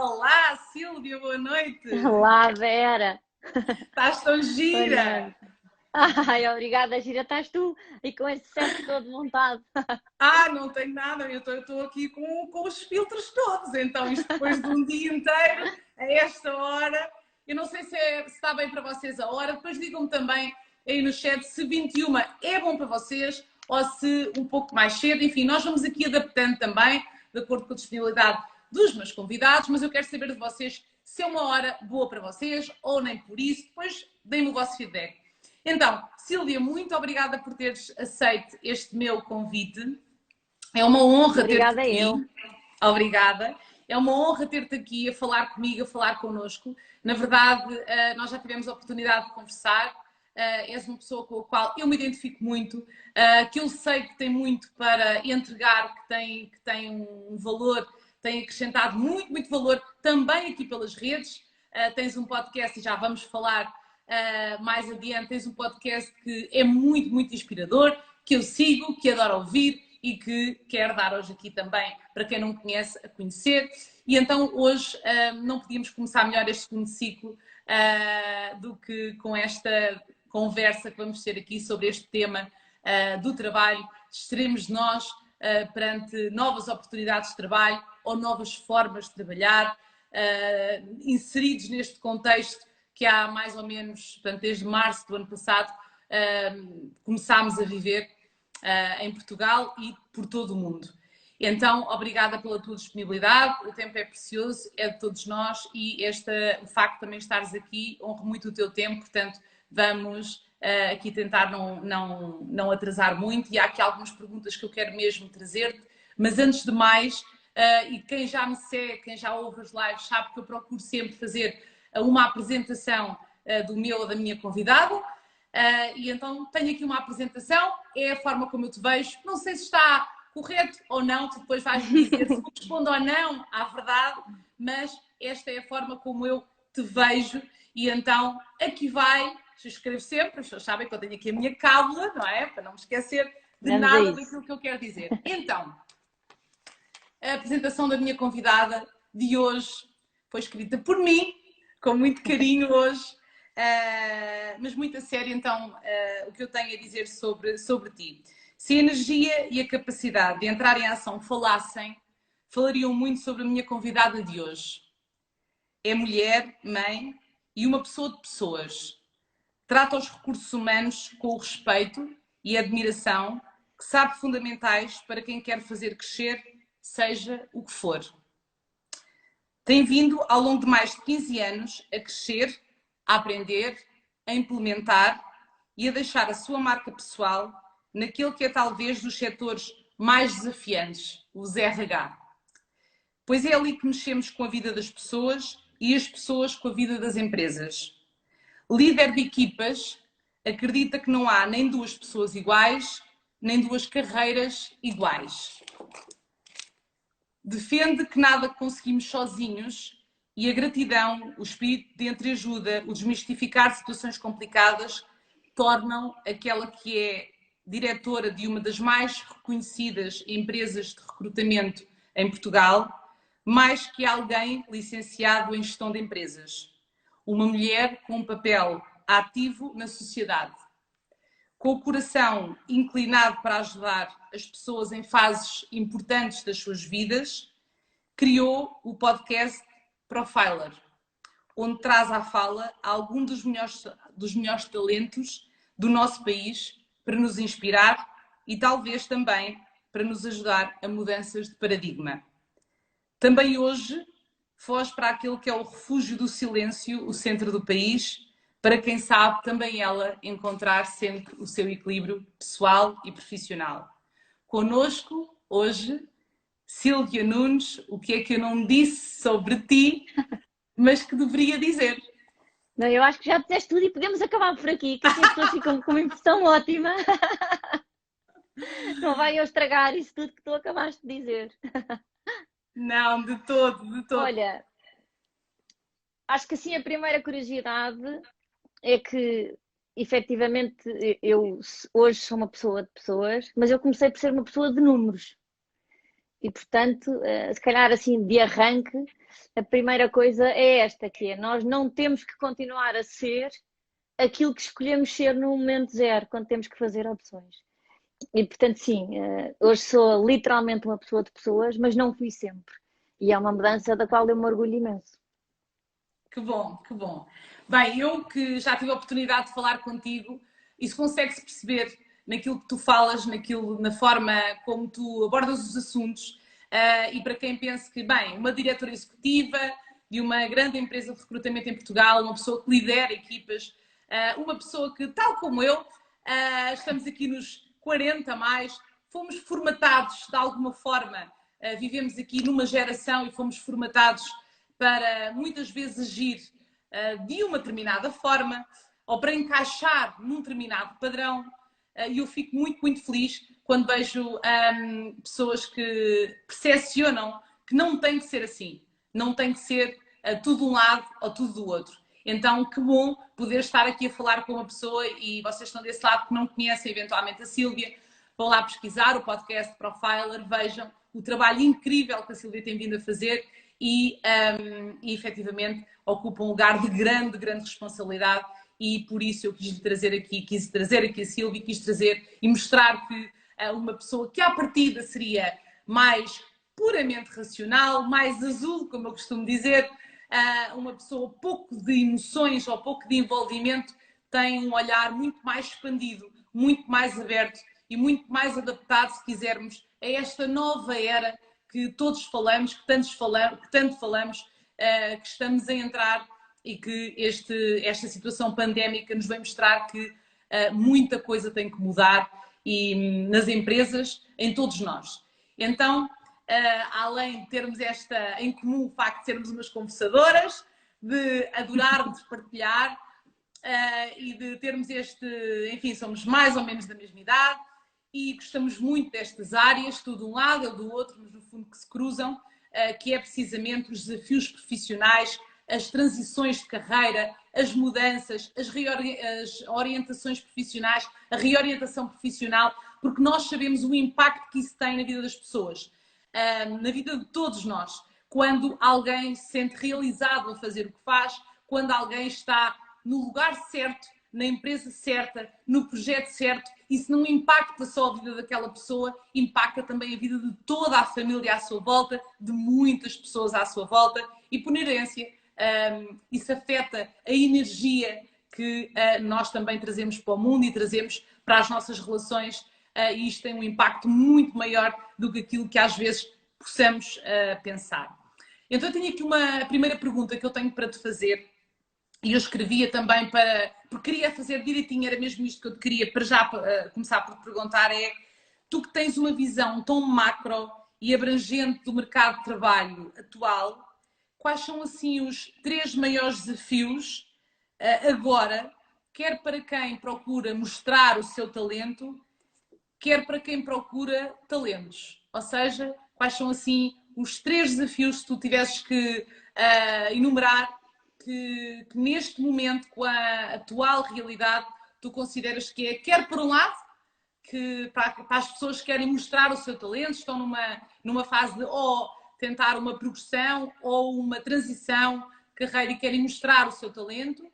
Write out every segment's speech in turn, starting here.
Olá, Sílvia, boa noite. Olá, Vera. Estás tão Boa gira. noite. Ai, obrigada, Gira. Estás tu e com esse set todo montado. Não tenho nada, eu estou aqui com os filtros todos. Então, isto depois de um dia inteiro, a esta hora, eu não sei se está bem para vocês a hora. Depois digam-me também aí no chat se 21 é bom para vocês ou se um pouco mais cedo. Enfim, nós vamos aqui adaptando também, de acordo com a disponibilidade dos meus convidados, mas eu quero saber de vocês se é uma hora boa para vocês ou nem por isso. Depois deem-me o vosso feedback. Então, Sílvia, muito obrigada por teres aceito este meu convite. É uma honra ter-te Obrigada, aqui. eu. Obrigada. É uma honra ter-te aqui a falar comigo, a falar connosco. Na verdade, nós já tivemos a oportunidade de conversar. És uma pessoa com a qual eu me identifico muito, que eu sei que tem muito para entregar, que tem um valor, tem acrescentado muito, muito valor também aqui pelas redes. Tens um podcast e já vamos falar mais adiante. Tens um podcast que é muito, muito inspirador, que eu sigo, que adoro ouvir e que quero dar hoje aqui também para quem não conhece a conhecer. E então hoje não podíamos começar melhor este segundo ciclo do que com esta conversa que vamos ter aqui sobre este tema do trabalho. Estaremos nós perante novas oportunidades de trabalho ou novas formas de trabalhar, inseridos neste contexto que há mais ou menos, portanto, desde março do ano passado, começámos a viver em Portugal e por todo o mundo. Então, obrigada pela tua disponibilidade, o tempo é precioso, é de todos nós e o facto de também estares aqui honra muito o teu tempo, portanto, vamos aqui tentar não atrasar muito e há aqui algumas perguntas que eu quero mesmo trazer-te, mas antes de mais, e quem já me segue, quem já ouve as lives sabe que eu procuro sempre fazer uma apresentação do meu ou da minha convidada. E então tenho aqui uma apresentação, é a forma como eu te vejo. Não sei se está correto ou não, tu depois vais-me dizer se corresponde ou não à verdade, mas esta é a forma como eu te vejo. E então aqui vai, eu escrevo sempre, as pessoas sabem que eu tenho aqui a minha cábula, não é? Para não me esquecer de Vamos a nada isso. daquilo que eu quero dizer. Então, a apresentação da minha convidada de hoje foi escrita por mim, com muito carinho hoje, mas muito a sério, então, o que eu tenho a dizer sobre ti. Se a energia e a capacidade de entrar em ação falariam muito sobre a minha convidada de hoje. É mulher, mãe e uma pessoa de pessoas. Trata os recursos humanos com o respeito e admiração que sabe fundamentais para quem quer fazer crescer, seja o que for. Tem vindo, ao longo de mais de 15 anos, a crescer, a aprender, a implementar e a deixar a sua marca pessoal naquele que é talvez dos setores mais desafiantes, os RH. Pois é ali que mexemos com a vida das pessoas e as pessoas com a vida das empresas. Líder de equipas, acredita que não há nem duas pessoas iguais, nem duas carreiras iguais. Defende que nada conseguimos sozinhos e a gratidão, o espírito de entreajuda, o desmistificar situações complicadas tornam aquela que é diretora de uma das mais reconhecidas empresas de recrutamento em Portugal, mais que alguém licenciado em gestão de empresas. Uma mulher com um papel ativo na sociedade. Com o coração inclinado para ajudar as pessoas em fases importantes das suas vidas, criou o podcast Profiler, onde traz à fala algum dos melhores talentos do nosso país para nos inspirar e talvez também para nos ajudar a mudanças de paradigma. Também hoje foge para aquele que é o refúgio do silêncio, o centro do país, para quem sabe também ela encontrar sempre o seu equilíbrio pessoal e profissional. Connosco, hoje, Sílvia Nunes, o que é que eu não disse sobre ti, mas que deveria dizer. Não, eu acho que já disseste tudo e podemos acabar por aqui, que assim as pessoas ficam com uma impressão ótima. Não vai eu estragar isso tudo que tu acabaste de dizer. Não, de todo, de todo. Olha, acho que assim a primeira curiosidade é que efetivamente eu hoje sou uma pessoa de pessoas, mas eu comecei por ser uma pessoa de números. E portanto, se calhar assim de arranque, a primeira coisa é esta, que é nós não temos que continuar a ser aquilo que escolhemos ser no momento zero, quando temos que fazer opções. E portanto, sim, hoje sou literalmente uma pessoa de pessoas, mas não fui sempre. E é uma mudança da qual eu me orgulho imenso. Que bom, que bom. Bem, eu que já tive a oportunidade de falar contigo, isso consegue-se perceber naquilo que tu falas, na forma como tu abordas os assuntos. E para quem pensa que, bem, uma diretora executiva de uma grande empresa de recrutamento em Portugal, uma pessoa que lidera equipas, uma pessoa que, tal como eu, estamos aqui nos 40 mais, fomos formatados de alguma forma, vivemos aqui numa geração e fomos formatados para muitas vezes agir de uma determinada forma ou para encaixar num determinado padrão. E eu fico muito, muito feliz quando vejo pessoas que percepcionam que não tem que ser assim. Não tem que ser tudo de um lado ou tudo do outro. Então, que bom poder estar aqui a falar com uma pessoa e vocês estão desse lado que não conhecem eventualmente a Sílvia. Vão lá pesquisar o podcast Profiler, vejam o trabalho incrível que a Sílvia tem vindo a fazer e efetivamente ocupa um lugar de grande, grande responsabilidade e por isso eu quis trazer aqui a Sílvia, quis trazer e mostrar que uma pessoa que à partida seria mais puramente racional, mais azul, como eu costumo dizer, uma pessoa pouco de emoções ou pouco de envolvimento, tem um olhar muito mais expandido, muito mais aberto e muito mais adaptado, se quisermos, a esta nova era que todos falamos, que tanto falamos, que estamos a entrar e que esta situação pandémica nos vai mostrar que muita coisa tem que mudar e nas empresas, em todos nós. Então, além de termos esta em comum o facto de sermos umas conversadoras, de adorarmos partilhar e de termos enfim, somos mais ou menos da mesma idade e gostamos muito destas áreas, tu de um lado, eu do outro, mas no fundo que se cruzam, que é precisamente os desafios profissionais, as transições de carreira, as mudanças, as orientações profissionais, a reorientação profissional, porque nós sabemos o impacto que isso tem na vida das pessoas, na vida de todos nós. Quando alguém se sente realizado a fazer o que faz, quando alguém está no lugar certo, na empresa certa, no projeto certo, isso não impacta só a vida daquela pessoa, impacta também a vida de toda a família à sua volta, de muitas pessoas à sua volta e, por inerência, isso afeta a energia que nós também trazemos para o mundo e trazemos para as nossas relações e isto tem um impacto muito maior do que aquilo que às vezes possamos pensar. Então eu tenho aqui uma primeira pergunta que eu tenho para te fazer e eu escrevia também porque queria fazer direitinho, era mesmo isto que eu te queria para já começar por te perguntar tu que tens uma visão tão macro e abrangente do mercado de trabalho atual, quais são assim os 3 maiores desafios agora, quer para quem procura mostrar o seu talento, quer para quem procura talentos? Ou seja, quais são assim os 3 desafios que tu tivesses que enumerar que neste momento, com a atual realidade, tu consideras que quer por um lado, que para as pessoas que querem mostrar o seu talento, estão numa fase de tentar uma progressão ou uma transição de carreira e querem mostrar o seu talento,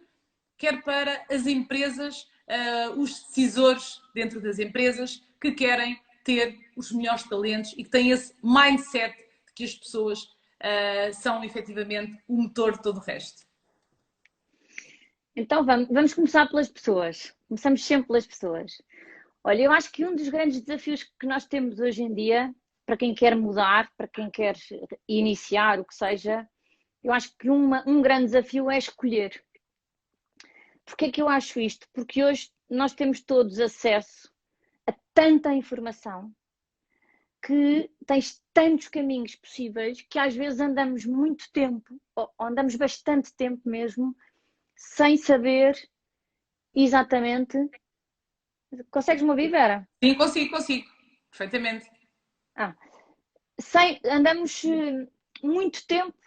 quer para as empresas, os decisores dentro das empresas que querem ter os melhores talentos e que têm esse mindset de que as pessoas são efetivamente o motor de todo o resto. Então vamos começar pelas pessoas. Começamos sempre pelas pessoas. Olha, eu acho que um dos grandes desafios que nós temos hoje em dia, para quem quer mudar, para quem quer iniciar o que seja, eu acho que um grande desafio é escolher. Porquê é que eu acho isto? Porque hoje nós temos todos acesso a tanta informação que tens tantos caminhos possíveis que às vezes andamos muito tempo, ou andamos bastante tempo mesmo, sem saber exatamente. Consegues-me ouvir, Vera? Sim, consigo. Perfeitamente. Andamos muito tempo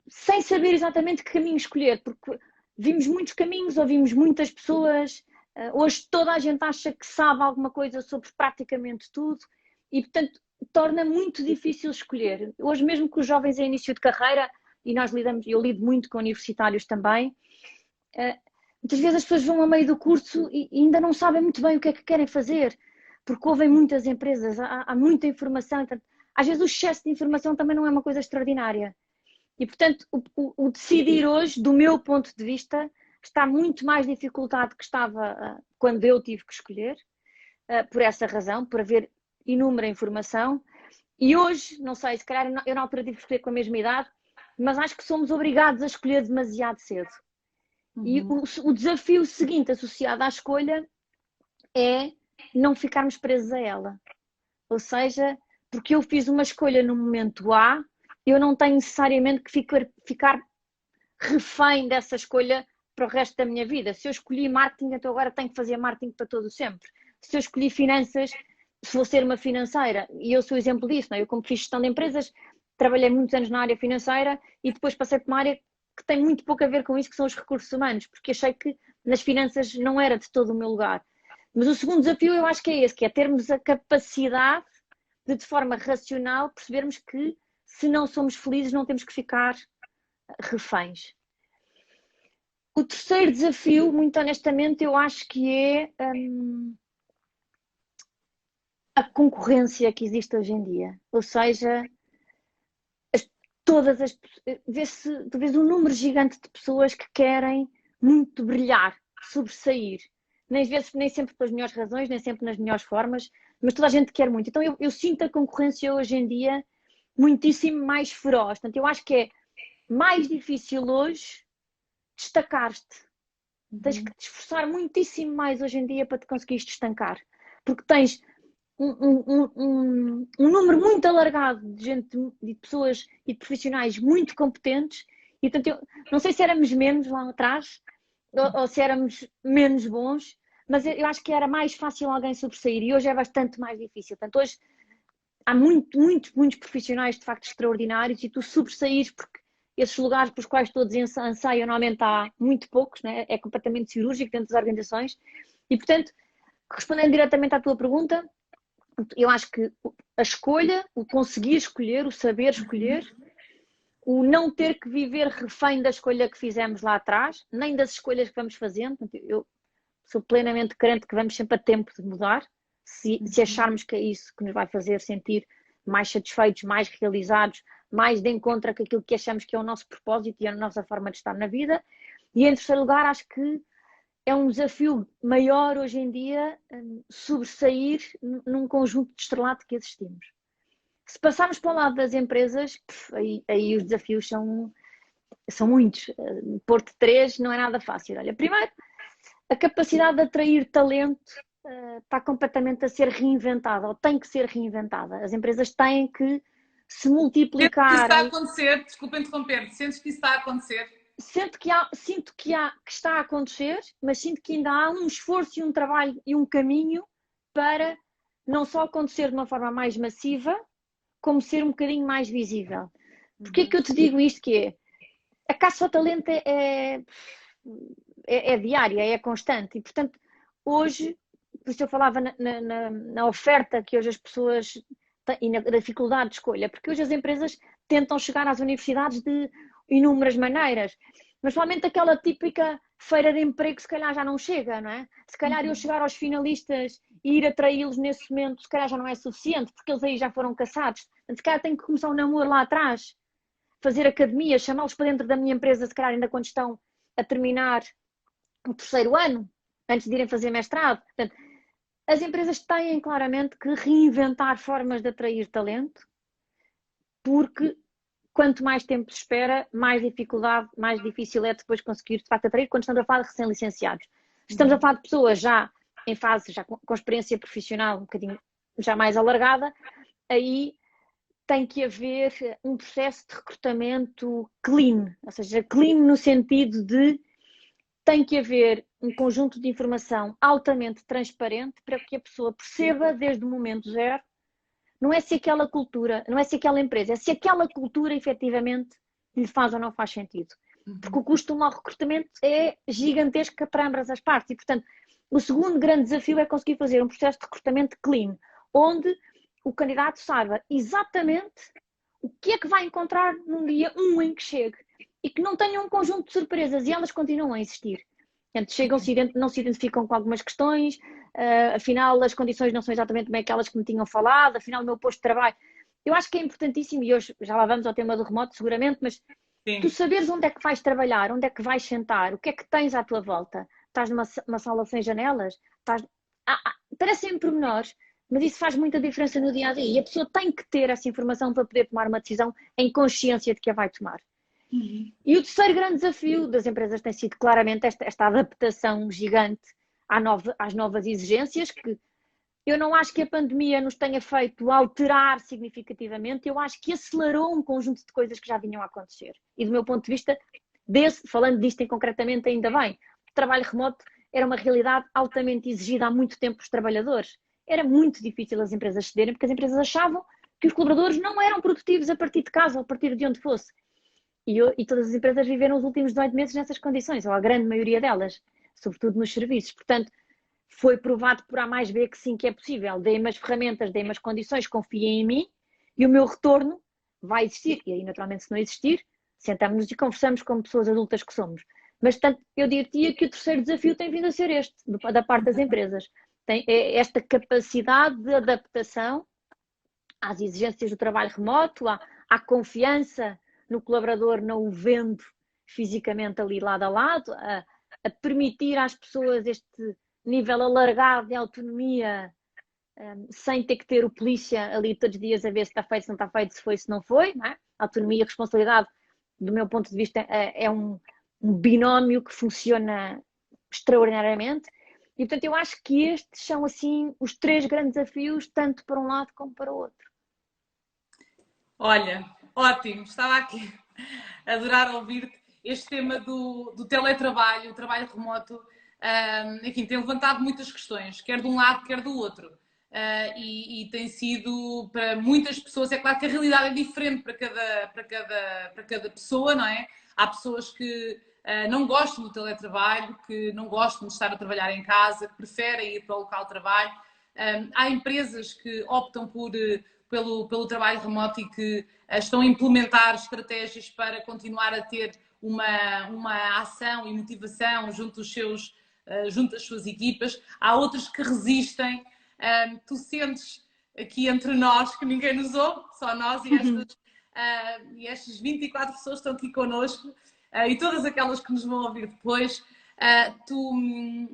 sem saber exatamente que caminho escolher, porque vimos muitos caminhos, ouvimos muitas pessoas, hoje toda a gente acha que sabe alguma coisa sobre praticamente tudo e, portanto, torna muito difícil escolher. Hoje mesmo que os jovens em início de carreira e eu lido muito com universitários também, muitas vezes as pessoas vão a meio do curso e ainda não sabem muito bem o que é que querem fazer, porque ouvem muitas empresas, há muita informação, então, às vezes o excesso de informação também não é uma coisa extraordinária. E, portanto, o decidir hoje, do meu ponto de vista, está muito mais dificultado que estava quando eu tive que escolher, por essa razão, por haver inúmera informação. E hoje, não sei, se calhar eu na altura tive que escolher com a mesma idade, mas acho que somos obrigados a escolher demasiado cedo. E o desafio seguinte associado à escolha é não ficarmos presos a ela. Ou seja, porque eu fiz uma escolha no momento A, eu não tenho necessariamente que ficar refém dessa escolha para o resto da minha vida. Se eu escolhi marketing, então agora tenho que fazer marketing para todo sempre. Se eu escolhi finanças, se vou ser uma financeira, e eu sou exemplo disso, não é? Eu como fiz gestão de empresas, trabalhei muitos anos na área financeira e depois passei para uma área que tem muito pouco a ver com isso, que são os recursos humanos, porque achei que nas finanças não era de todo o meu lugar. Mas o segundo desafio eu acho que é esse, que é termos a capacidade de forma racional, percebermos que se não somos felizes não temos que ficar reféns. O terceiro desafio, muito honestamente, eu acho que é a concorrência que existe hoje em dia. Ou seja, tu vês um número gigante de pessoas que querem muito brilhar, sobressair. Nem sempre pelas melhores razões, nem sempre nas melhores formas, mas toda a gente quer muito. Então eu sinto a concorrência hoje em dia muitíssimo mais feroz. Portanto, eu acho que é mais difícil hoje destacar-te. Tens que te esforçar muitíssimo mais hoje em dia para te conseguires destacar. Porque tens um número muito alargado de gente, de pessoas e de profissionais muito competentes. E, portanto, eu não sei se éramos menos lá atrás ou se éramos menos bons, mas eu acho que era mais fácil alguém sobressair e hoje é bastante mais difícil. Portanto, hoje há muitos profissionais de facto extraordinários e tu sobressaís porque esses lugares pelos quais todos anseiam normalmente há muito poucos, né? É completamente cirúrgico dentro das organizações e, portanto, respondendo diretamente à tua pergunta, eu acho que a escolha, o conseguir escolher, o saber escolher, o não ter que viver refém da escolha que fizemos lá atrás, nem das escolhas que vamos fazendo. Eu sou plenamente crente que vamos sempre a tempo de mudar, se acharmos que é isso que nos vai fazer sentir mais satisfeitos, mais realizados, mais de encontro com aquilo que achamos que é o nosso propósito e a nossa forma de estar na vida. E em terceiro lugar, acho que é um desafio maior hoje em dia sobressair num conjunto de estrelato que existimos. Se passarmos para o lado das empresas, aí os desafios são muitos. Pôr-te três não é nada fácil. Olha, primeiro, a capacidade de atrair talento está completamente a ser reinventada, ou tem que ser reinventada. As empresas têm que se multiplicar. Sentes que isso está a acontecer? Desculpa interromper. Sentes que isso está a acontecer? Sinto que está a acontecer, mas sinto que ainda há um esforço e um trabalho e um caminho para não só acontecer de uma forma mais massiva, como ser um bocadinho mais visível. Porquê é que eu te digo isto? Que é a caça ao talento é diária, é constante e, portanto, hoje, por isso eu falava na oferta que hoje as pessoas têm e na dificuldade de escolha, porque hoje as empresas tentam chegar às universidades de inúmeras maneiras, mas somente aquela típica feira de emprego se calhar já não chega, não é? Se calhar eu chegar aos finalistas e ir atraí-los nesse momento, se calhar já não é suficiente, porque eles aí já foram caçados. Se calhar tenho que começar um namoro lá atrás, fazer academia, chamá-los para dentro da minha empresa, se calhar ainda quando estão a terminar o terceiro ano, antes de irem fazer mestrado. Portanto, as empresas têm claramente que reinventar formas de atrair talento, porque quanto mais tempo se espera, mais dificuldade, mais difícil é depois conseguir de facto atrair, quando estamos a falar de recém-licenciados. Estamos a falar de pessoas já em fase, já com experiência profissional um bocadinho já mais alargada, aí tem que haver um processo de recrutamento clean, ou seja, clean no sentido de tem que haver um conjunto de informação altamente transparente para que a pessoa perceba desde o momento zero, não é se aquela cultura, não é se aquela empresa, é se aquela cultura efetivamente lhe faz ou não faz sentido. Porque o custo de um mau recrutamento é gigantesco para ambas as partes e, portanto, o segundo grande desafio é conseguir fazer um processo de recrutamento clean, onde o candidato saiba exatamente o que é que vai encontrar num dia em que chegue e que não tenha um conjunto de surpresas e elas continuam a existir. Portanto, chegam, não se identificam com algumas questões, afinal as condições não são exatamente bem aquelas que me tinham falado, afinal o meu posto de trabalho. Eu acho que é importantíssimo, e hoje já lá vamos ao tema do remoto seguramente, mas Sim. tu saberes onde é que vais trabalhar, onde é que vais sentar, o que é que tens à tua volta. Estás numa sala sem janelas? Parecem pormenores, mas isso faz muita diferença no dia a dia. E a pessoa tem que ter essa informação para poder tomar uma decisão em consciência de que a vai tomar. Uhum. E o terceiro grande desafio das empresas tem sido claramente esta adaptação gigante às novas exigências, que eu não acho que a pandemia nos tenha feito alterar significativamente, eu acho que acelerou um conjunto de coisas que já vinham a acontecer. E do meu ponto de vista, falando disto em concretamente, ainda bem, o trabalho remoto era uma realidade altamente exigida há muito tempo pelos trabalhadores. Era muito difícil as empresas cederem, porque as empresas achavam que os colaboradores não eram produtivos a partir de casa ou a partir de onde fosse. E todas as empresas viveram os últimos 18 meses nessas condições, ou a grande maioria delas, sobretudo nos serviços. Portanto, foi provado por A mais B que sim, que é possível. Dei-me as ferramentas, dei-me as condições, confiem em mim e o meu retorno vai existir. E aí, naturalmente, se não existir, sentamos-nos e conversamos como pessoas adultas que somos. Mas, portanto, eu diria que o terceiro desafio tem vindo a ser este, da parte das empresas. Tem esta capacidade de adaptação às exigências do trabalho remoto, à confiança no colaborador, não o vendo fisicamente ali lado a lado, a permitir às pessoas este nível alargado de autonomia, sem ter que ter o polícia ali todos os dias a ver se está feito, se não está feito, se foi, se não foi. Não é? Autonomia e responsabilidade, do meu ponto de vista, é um binómio que funciona extraordinariamente. E, portanto, eu acho que estes são, assim, os três grandes desafios, tanto para um lado como para o outro. Olha, ótimo, estava aqui a adorar ouvir-te. Este tema do teletrabalho, o trabalho remoto, enfim, tem levantado muitas questões, quer de um lado, quer do outro. E tem sido, para muitas pessoas, é claro que a realidade é diferente para cada pessoa, não é? Há pessoas que não gostam do teletrabalho, que não gostam de estar a trabalhar em casa, que preferem ir para o local de trabalho. Há empresas que optam pelo trabalho remoto e que estão a implementar estratégias para continuar a ter uma ação e motivação junto das suas equipas. Há outras que resistem. Tu sentes aqui entre nós, que ninguém nos ouve, só nós e estas 24 pessoas estão aqui connosco, e todas aquelas que nos vão ouvir depois. Tu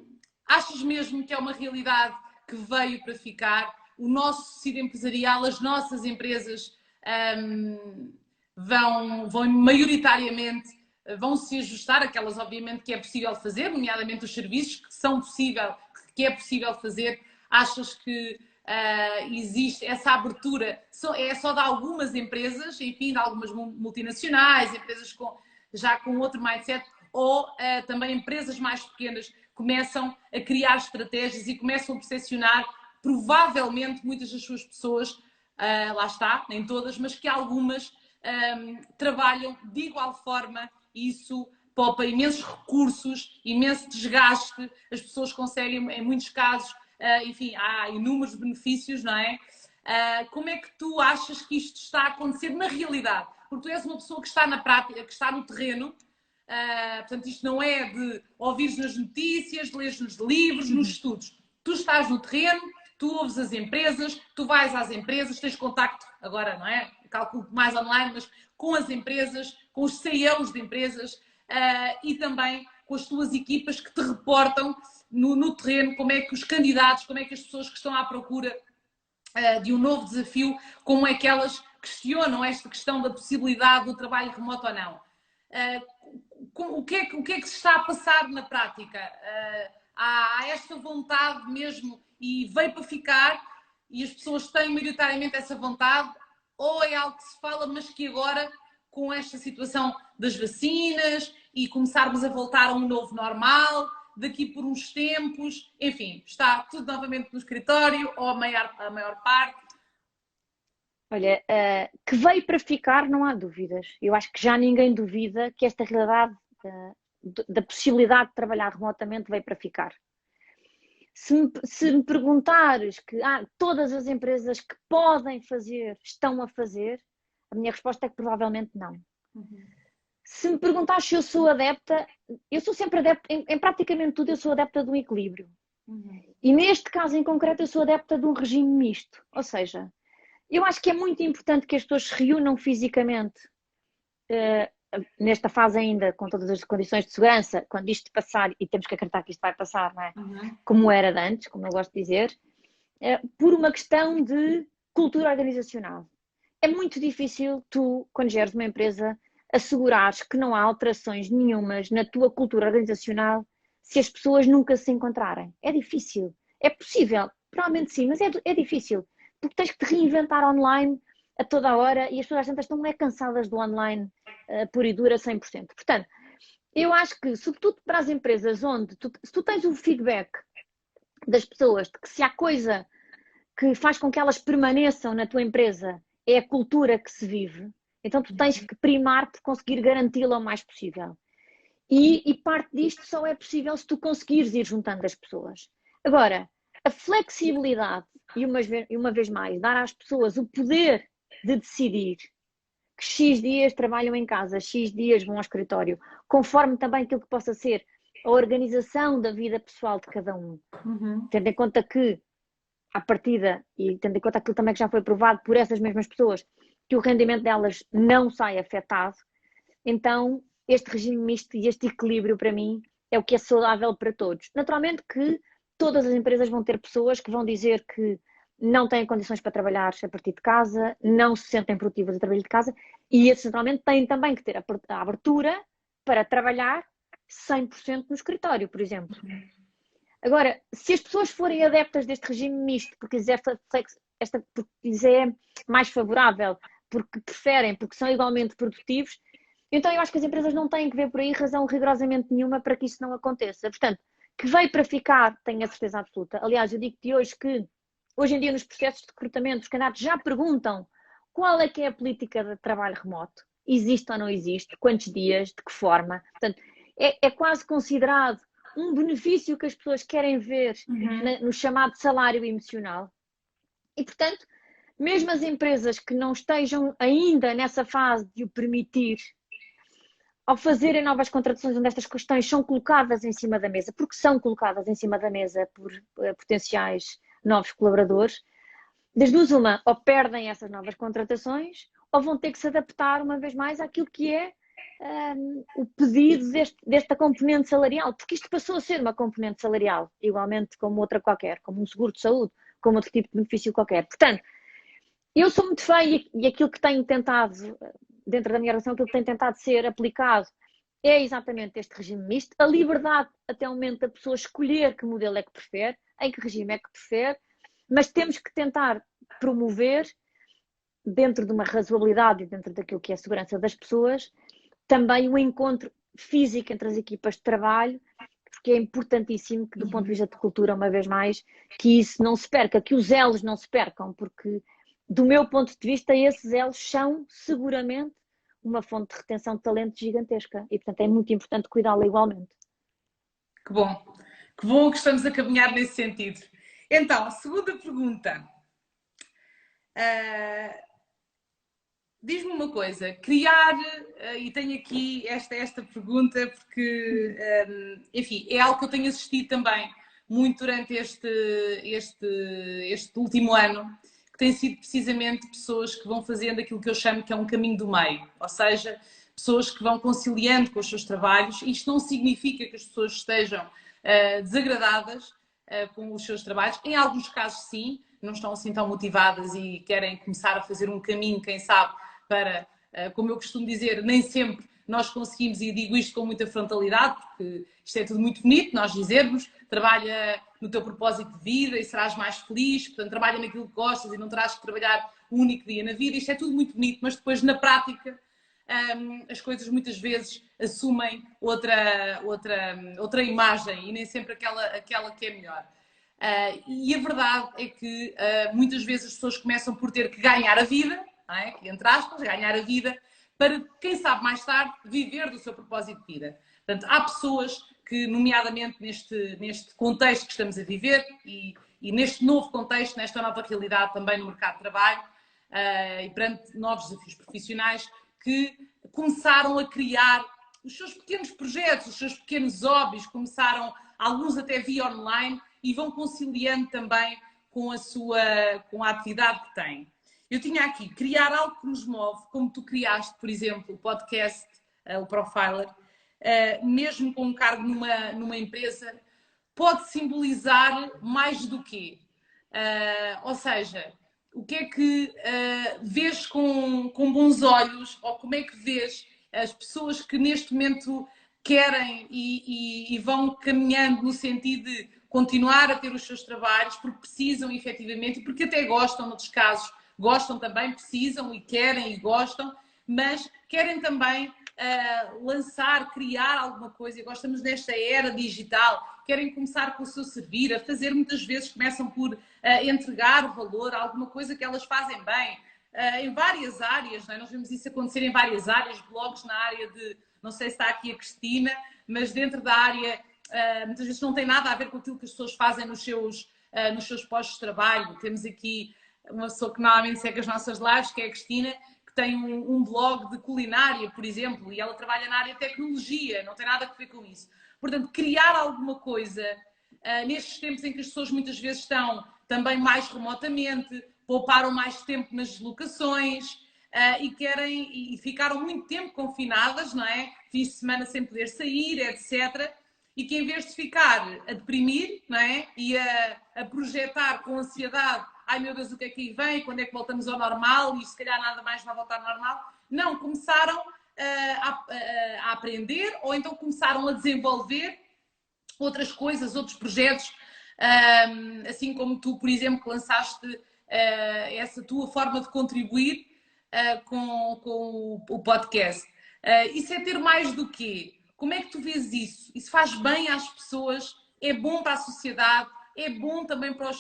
achas mesmo que é uma realidade que veio para ficar? O nosso tecido empresarial, as nossas empresas vão maioritariamente vão se ajustar, aquelas obviamente que é possível fazer, nomeadamente os serviços que é possível fazer. Achas que existe essa abertura? É só de algumas empresas, enfim, de algumas multinacionais, empresas já com outro mindset, ou também empresas mais pequenas começam a criar estratégias e começam a percepcionar, provavelmente, muitas das suas pessoas, lá está, nem todas, mas que algumas trabalham de igual forma, e isso poupa imensos recursos, imenso desgaste, as pessoas conseguem, em muitos casos, enfim, há inúmeros benefícios, não é? Como é que tu achas que isto está a acontecer na realidade? Porque tu és uma pessoa que está na prática, que está no terreno. Portanto, isto não é de ouvires nas notícias, de leres nos livros, nos estudos. Tu estás no terreno, tu ouves as empresas, tu vais às empresas, tens contacto, agora não é? Calculo mais online, mas com as empresas, com os CEOs de empresas e também com as tuas equipas que te reportam no terreno como é que os candidatos, como é que as pessoas que estão à procura de um novo desafio, como é que elas questionam esta questão da possibilidade do trabalho remoto ou não. O que é que se está a passar na prática? Há esta vontade mesmo e veio para ficar e as pessoas têm maioritariamente essa vontade, ou é algo que se fala, mas que agora, com esta situação das vacinas e começarmos a voltar a um novo normal, daqui por uns tempos, enfim, está tudo novamente no escritório, ou a maior parte? Olha, que veio para ficar, não há dúvidas. Eu acho que já ninguém duvida que esta realidade da possibilidade de trabalhar remotamente veio para ficar. Se me perguntares que todas as empresas que podem fazer estão a fazer, A minha resposta é que provavelmente não. Uhum. Se me perguntares se eu sou adepta, eu sou sempre adepta, em praticamente tudo eu sou adepta de um equilíbrio. Uhum. E neste caso em concreto eu sou adepta de um regime misto. Ou seja, eu acho que é muito importante que as pessoas se reúnam fisicamente, nesta fase ainda, com todas as condições de segurança, quando isto passar, e temos que acreditar que isto vai passar, não é? Uhum. Como era de antes, como eu gosto de dizer, por uma questão de cultura organizacional. É muito difícil tu, quando geres uma empresa, assegurares que não há alterações nenhumas na tua cultura organizacional se as pessoas nunca se encontrarem. É difícil. É possível, provavelmente sim, mas é difícil. Porque tens que te reinventar online a toda a hora e as pessoas às tantas estão cansadas do online puro e dura 100%. Portanto, eu acho que, sobretudo para as empresas onde se tu tens o feedback das pessoas de que se há coisa que faz com que elas permaneçam na tua empresa é a cultura que se vive, então tu tens que primar por conseguir garanti-la o mais possível. E parte disto só é possível se tu conseguires ir juntando as pessoas. Agora, a flexibilidade, e uma vez mais, dar às pessoas o poder de decidir que X dias trabalham em casa, X dias vão ao escritório, conforme também aquilo que possa ser a organização da vida pessoal de cada um. Uhum. Tendo em conta que, à partida, e tendo em conta aquilo também que já foi provado por essas mesmas pessoas, que o rendimento delas não sai afetado, então este regime misto e este equilíbrio para mim é o que é saudável para todos. Naturalmente que todas as empresas vão ter pessoas que vão dizer que não têm condições para trabalhar a partir de casa, não se sentem produtivas a trabalhar de casa, e esses naturalmente têm também que ter a abertura para trabalhar 100% no escritório, por exemplo. Agora, se as pessoas forem adeptas deste regime misto, porque lhes é mais favorável, porque preferem, porque são igualmente produtivos, então eu acho que as empresas não têm que ver por aí razão rigorosamente nenhuma para que isso não aconteça. Portanto, que veio para ficar, tenho a certeza absoluta. Aliás, eu digo-te hoje que, hoje em dia, nos processos de recrutamento, os candidatos já perguntam qual é que é a política de trabalho remoto. Existe ou não existe? Quantos dias? De que forma? Portanto, é quase considerado um benefício que as pessoas querem ver no chamado salário emocional. E, portanto, mesmo as empresas que não estejam ainda nessa fase de o permitir, ao fazerem novas contratações onde estas questões são colocadas em cima da mesa, porque são colocadas em cima da mesa por potenciais novos colaboradores, das duas uma, ou perdem essas novas contratações, ou vão ter que se adaptar uma vez mais àquilo que é o pedido desta componente salarial, porque isto passou a ser uma componente salarial, igualmente como outra qualquer, como um seguro de saúde, como outro tipo de benefício qualquer. Portanto, eu sou muito fã e aquilo que tenho tentado, dentro da minha relação, aquilo que tenho tentado ser aplicado é exatamente este regime misto, a liberdade até o momento da pessoa escolher que modelo é que prefere, em que regime é que prefere, mas temos que tentar promover, dentro de uma razoabilidade e dentro daquilo que é a segurança das pessoas, também o encontro físico entre as equipas de trabalho, porque é importantíssimo que, do ponto de vista de cultura, uma vez mais, que isso não se perca, que os elos não se percam, porque, do meu ponto de vista, esses elos são seguramente uma fonte de retenção de talento gigantesca e, portanto, é muito importante cuidá-la igualmente. Que bom que estamos a caminhar nesse sentido. Então, segunda pergunta. Diz-me uma coisa, e tenho aqui esta pergunta porque, enfim, é algo que eu tenho assistido também muito durante este último ano, que tem sido precisamente pessoas que vão fazendo aquilo que eu chamo que é um caminho do meio, ou seja, pessoas que vão conciliando com os seus trabalhos. Isto não significa que as pessoas estejam desagradadas com os seus trabalhos, em alguns casos sim, não estão assim tão motivadas e querem começar a fazer um caminho, quem sabe, para, como eu costumo dizer, nem sempre nós conseguimos, e digo isto com muita frontalidade, porque isto é tudo muito bonito, nós dizermos, trabalha no teu propósito de vida e serás mais feliz, portanto, trabalha naquilo que gostas e não terás que trabalhar um único dia na vida, isto é tudo muito bonito, mas depois na prática as coisas muitas vezes assumem outra imagem e nem sempre aquela que é melhor. E a verdade é que muitas vezes as pessoas começam por ter que ganhar a vida, não é? Entre aspas, ganhar a vida, para, quem sabe mais tarde, viver do seu propósito de vida. Portanto, há pessoas que, nomeadamente neste contexto que estamos a viver e neste novo contexto, nesta nova realidade também no mercado de trabalho, e perante novos desafios profissionais, que começaram a criar os seus pequenos projetos, os seus pequenos hobbies, começaram, alguns até via online, e vão conciliando também com a atividade que têm. Eu tinha aqui, criar algo que nos move, como tu criaste, por exemplo, o podcast, o Profiler, mesmo com um cargo numa empresa, pode simbolizar mais do quê? Ou seja, o que é que vês com bons olhos, ou como é que vês as pessoas que neste momento querem e vão caminhando no sentido de continuar a ter os seus trabalhos, porque precisam efetivamente, e porque até gostam, noutros casos, gostam também, precisam e querem e gostam, mas querem também lançar, criar alguma coisa. E agora estamos nesta era digital, querem começar com o seu servir, a fazer, muitas vezes começam por entregar valor a alguma coisa que elas fazem bem, em várias áreas, não é? Nós vemos isso acontecer em várias áreas, blogs na área de, não sei se está aqui a Cristina, mas dentro da área, muitas vezes não tem nada a ver com aquilo que as pessoas fazem nos seus postos de trabalho. Temos aqui uma pessoa que normalmente segue as nossas lives, que é a Cristina, que tem um blog de culinária, por exemplo, e ela trabalha na área de tecnologia, não tem nada a ver com isso. Portanto, criar alguma coisa nestes tempos em que as pessoas muitas vezes estão também mais remotamente, pouparam mais tempo nas deslocações e ficaram muito tempo confinadas, não é? Fins de semana sem poder sair, etc. E que em vez de ficar a deprimir, não é? E a projetar com ansiedade, ai meu Deus, o que é que aí vem? Quando é que voltamos ao normal? E se calhar nada mais vai voltar ao normal. Não, começaram a aprender, ou então começaram a desenvolver outras coisas, outros projetos, assim como tu, por exemplo, que lançaste essa tua forma de contribuir com o podcast. Isso é ter mais do quê? Como é que tu vês isso? Isso faz bem às pessoas? É bom para a sociedade? É bom também para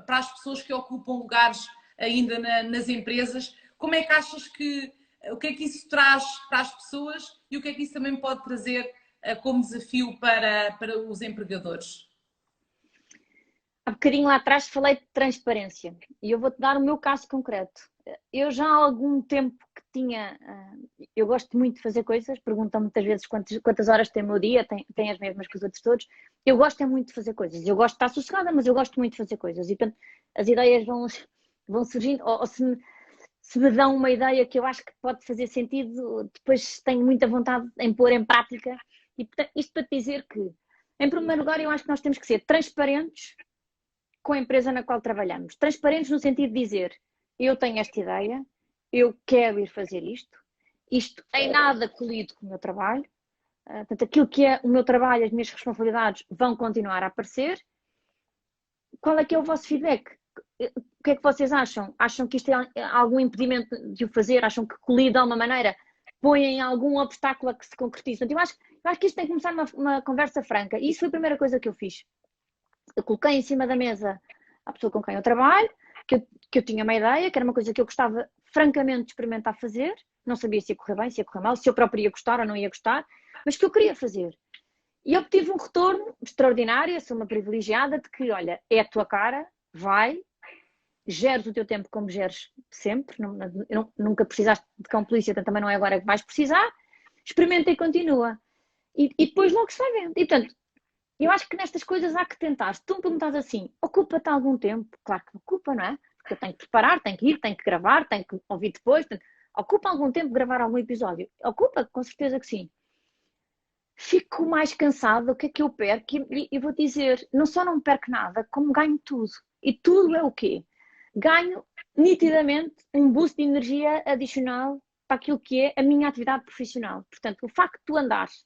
as pessoas que ocupam lugares ainda nas empresas? Como é que achas que... O que é que isso traz para as pessoas e o que é que isso também pode trazer como desafio para os empregadores? Há bocadinho lá atrás falei de transparência e eu vou-te dar o meu caso concreto. Eu já há algum tempo que tinha... Eu gosto muito de fazer coisas, perguntam muitas vezes quantas horas tem o meu dia, tem as mesmas que os outros todos. Eu gosto é muito de fazer coisas. Eu gosto de estar sossegada, mas eu gosto muito de fazer coisas. E portanto, as ideias vão surgindo, ou se me dão uma ideia que eu acho que pode fazer sentido, depois tenho muita vontade em pôr em prática. E portanto, isto para te dizer que, em primeiro lugar, eu acho que nós temos que ser transparentes com a empresa na qual trabalhamos. Transparentes no sentido de dizer, eu tenho esta ideia, eu quero ir fazer isto em nada colido com o meu trabalho, portanto, aquilo que é o meu trabalho, as minhas responsabilidades vão continuar a aparecer. Qual é que é o vosso feedback? O que é que vocês acham? Acham que isto é algum impedimento de o fazer? Acham que colide de alguma maneira? Põem algum obstáculo a que se concretize? Portanto, eu acho que isto tem que começar uma conversa franca. E isso foi a primeira coisa que eu fiz. Eu coloquei em cima da mesa a pessoa com quem eu trabalho, que eu tinha uma ideia, que era uma coisa que eu gostava francamente de experimentar fazer. Não sabia se ia correr bem, se ia correr mal, se eu própria ia gostar ou não ia gostar, mas que eu queria fazer. E obtive um retorno extraordinário, sou uma privilegiada de que, olha, é a tua cara, vai, geres o teu tempo como geres sempre, nunca precisaste de cão polícia, então também não é agora que vais precisar, experimenta e continua. E depois logo se vai vendo. E portanto, eu acho que nestas coisas há que tentar. Se tu me perguntas assim, ocupa-te algum tempo? Claro que ocupa, não é? Porque eu tenho que preparar, tenho que ir, tenho que gravar, tenho que ouvir depois. Ocupa algum tempo gravar algum episódio? Ocupa, com certeza que sim. Fico mais cansada, o que é que eu perco? E vou dizer, não só não perco nada, como ganho tudo. E tudo é o quê? Ganho nitidamente um boost de energia adicional para aquilo que é a minha atividade profissional. Portanto, o facto de tu andares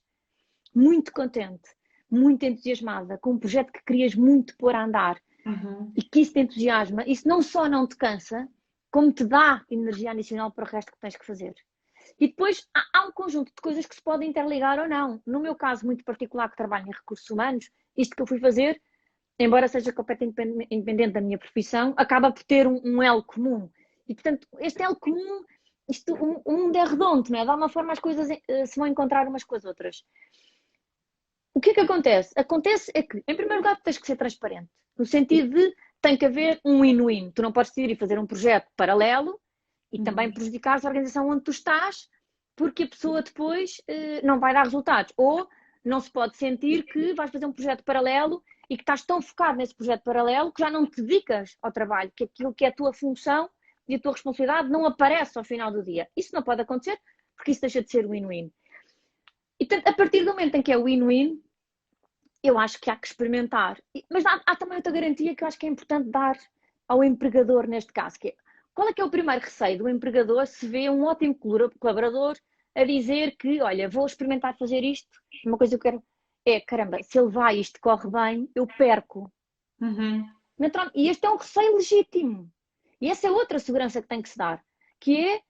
muito contente, muito entusiasmada, com um projeto que querias muito pôr a andar e que isso te entusiasma, isso não só não te cansa, como te dá energia adicional para o resto que tens que fazer. E depois há um conjunto de coisas que se podem interligar ou não. No meu caso muito particular, que trabalho em recursos humanos, isto que eu fui fazer, embora seja completamente independente da minha profissão, acaba por ter um elo comum. E portanto, este elo comum, o mundo é redondo, não é? De alguma forma as coisas se vão encontrar umas com as outras. O que é que acontece? Acontece é que, em primeiro lugar, tens que ser transparente. No sentido de tem que haver um win-win. Tu não podes decidir fazer um projeto paralelo e também prejudicar a organização onde tu estás, porque a pessoa depois não vai dar resultados. Ou não se pode sentir que vais fazer um projeto paralelo e que estás tão focado nesse projeto paralelo que já não te dedicas ao trabalho, que aquilo que é a tua função e a tua responsabilidade não aparece ao final do dia. Isso não pode acontecer, porque isso deixa de ser win-win. E a partir do momento em que é win-win, eu acho que há que experimentar. Mas há também outra garantia que eu acho que é importante dar ao empregador neste caso, que é, qual é que é o primeiro receio do empregador se vê um ótimo colaborador a dizer que, olha, vou experimentar fazer isto, uma coisa que eu quero é, caramba, se ele vai e isto corre bem, eu perco. E este é um receio legítimo. E essa é outra segurança que tem que se dar, que é,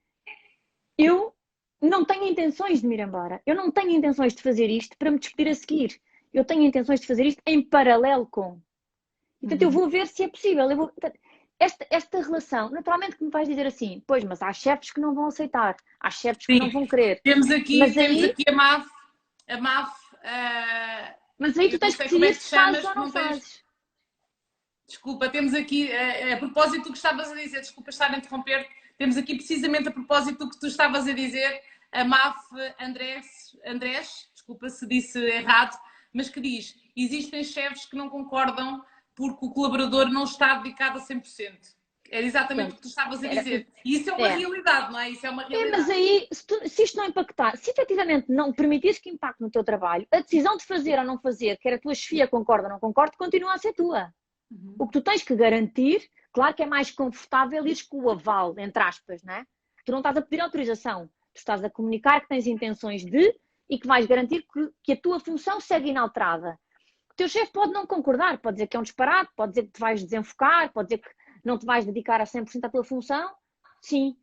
eu não tenho intenções de me ir embora, eu não tenho intenções de fazer isto para me despedir a seguir, eu tenho intenções de fazer isto em paralelo com. Portanto, eu vou ver se é possível. Esta relação, naturalmente que me vais dizer assim, pois, mas há chefes que não vão aceitar, há chefes que não vão querer. Temos aqui a MAF, mas aí tu tens que decidir se fazes ou não fazes. Desculpa, temos aqui, a propósito do que estavas a dizer, desculpa estar a interromper, temos aqui precisamente a propósito do que tu estavas a dizer, a MAF Andrés, desculpa se disse errado, mas que diz, existem chefes que não concordam porque o colaborador não está dedicado a 100%. Era exatamente o que tu estavas a dizer. E isso é uma realidade, não é? Isso é uma realidade. Mas aí, se isto não impactar, se efetivamente não permitires que impacte no teu trabalho, a decisão de fazer ou não fazer, quer a tua chefia concorda ou não concorda, continua a ser tua. O que tu tens que garantir, claro que é mais confortável ires com o aval, entre aspas, não é? Tu não estás a pedir autorização, tu estás a comunicar que tens intenções de e que vais garantir que a tua função segue inalterada. O teu chefe pode não concordar, pode dizer que é um disparate, pode dizer que te vais desenfocar, pode dizer que não te vais dedicar a 100% à tua função, sim.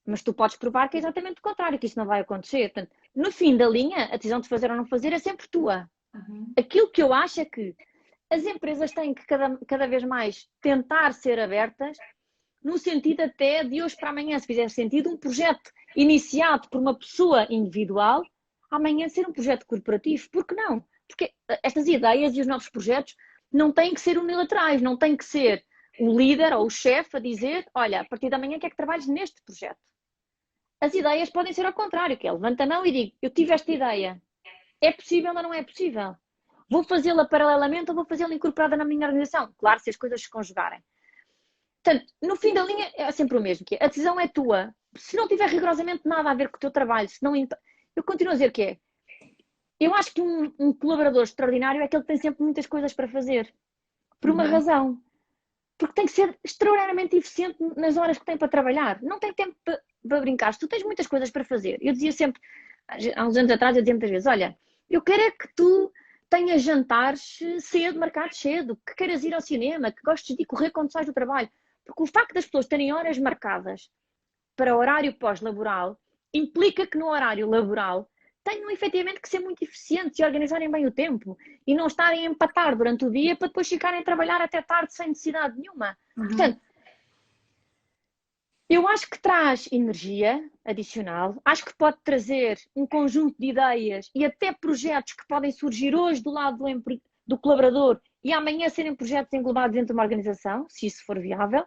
Mas tu podes provar que é exatamente o contrário, que isso não vai acontecer. Portanto, no fim da linha, a decisão de fazer ou não fazer é sempre tua. Aquilo que eu acho é que as empresas têm que cada vez mais tentar ser abertas, no sentido até de hoje para amanhã, se fizer sentido, um projeto iniciado por uma pessoa individual, amanhã ser um projeto corporativo. Por que não? Porque estas ideias e os novos projetos não têm que ser unilaterais, não tem que ser o líder ou o chefe a dizer, olha, a partir de amanhã quer que trabalhes neste projeto. As ideias podem ser ao contrário, que é levanta a mão e digo, eu tive esta ideia. É possível ou não é possível? Vou fazê-la paralelamente ou vou fazê-la incorporada na minha organização? Claro, se as coisas se conjugarem. Portanto, no fim da linha é sempre o mesmo, que é, a decisão é tua. Se não tiver rigorosamente nada a ver com o teu trabalho, se não... eu continuo a dizer que é, eu acho que um colaborador extraordinário é aquele que tem sempre muitas coisas para fazer. Por uma razão. Porque tem que ser extraordinariamente eficiente nas horas que tem para trabalhar. Não tem tempo para brincar. Se tu tens muitas coisas para fazer, eu dizia sempre, há uns anos atrás, eu dizia muitas vezes, olha, eu quero é que tu tenhas jantares cedo, marcados cedo, que queiras ir ao cinema, que gostes de correr quando sais do trabalho. Porque o facto das pessoas terem horas marcadas para o horário pós-laboral implica que no horário laboral tenham efetivamente que ser muito eficientes e organizarem bem o tempo e não estarem a empatar durante o dia para depois ficarem a trabalhar até tarde sem necessidade nenhuma. Portanto, eu acho que traz energia adicional, acho que pode trazer um conjunto de ideias e até projetos que podem surgir hoje do lado do colaborador e amanhã serem projetos englobados dentro de uma organização, se isso for viável.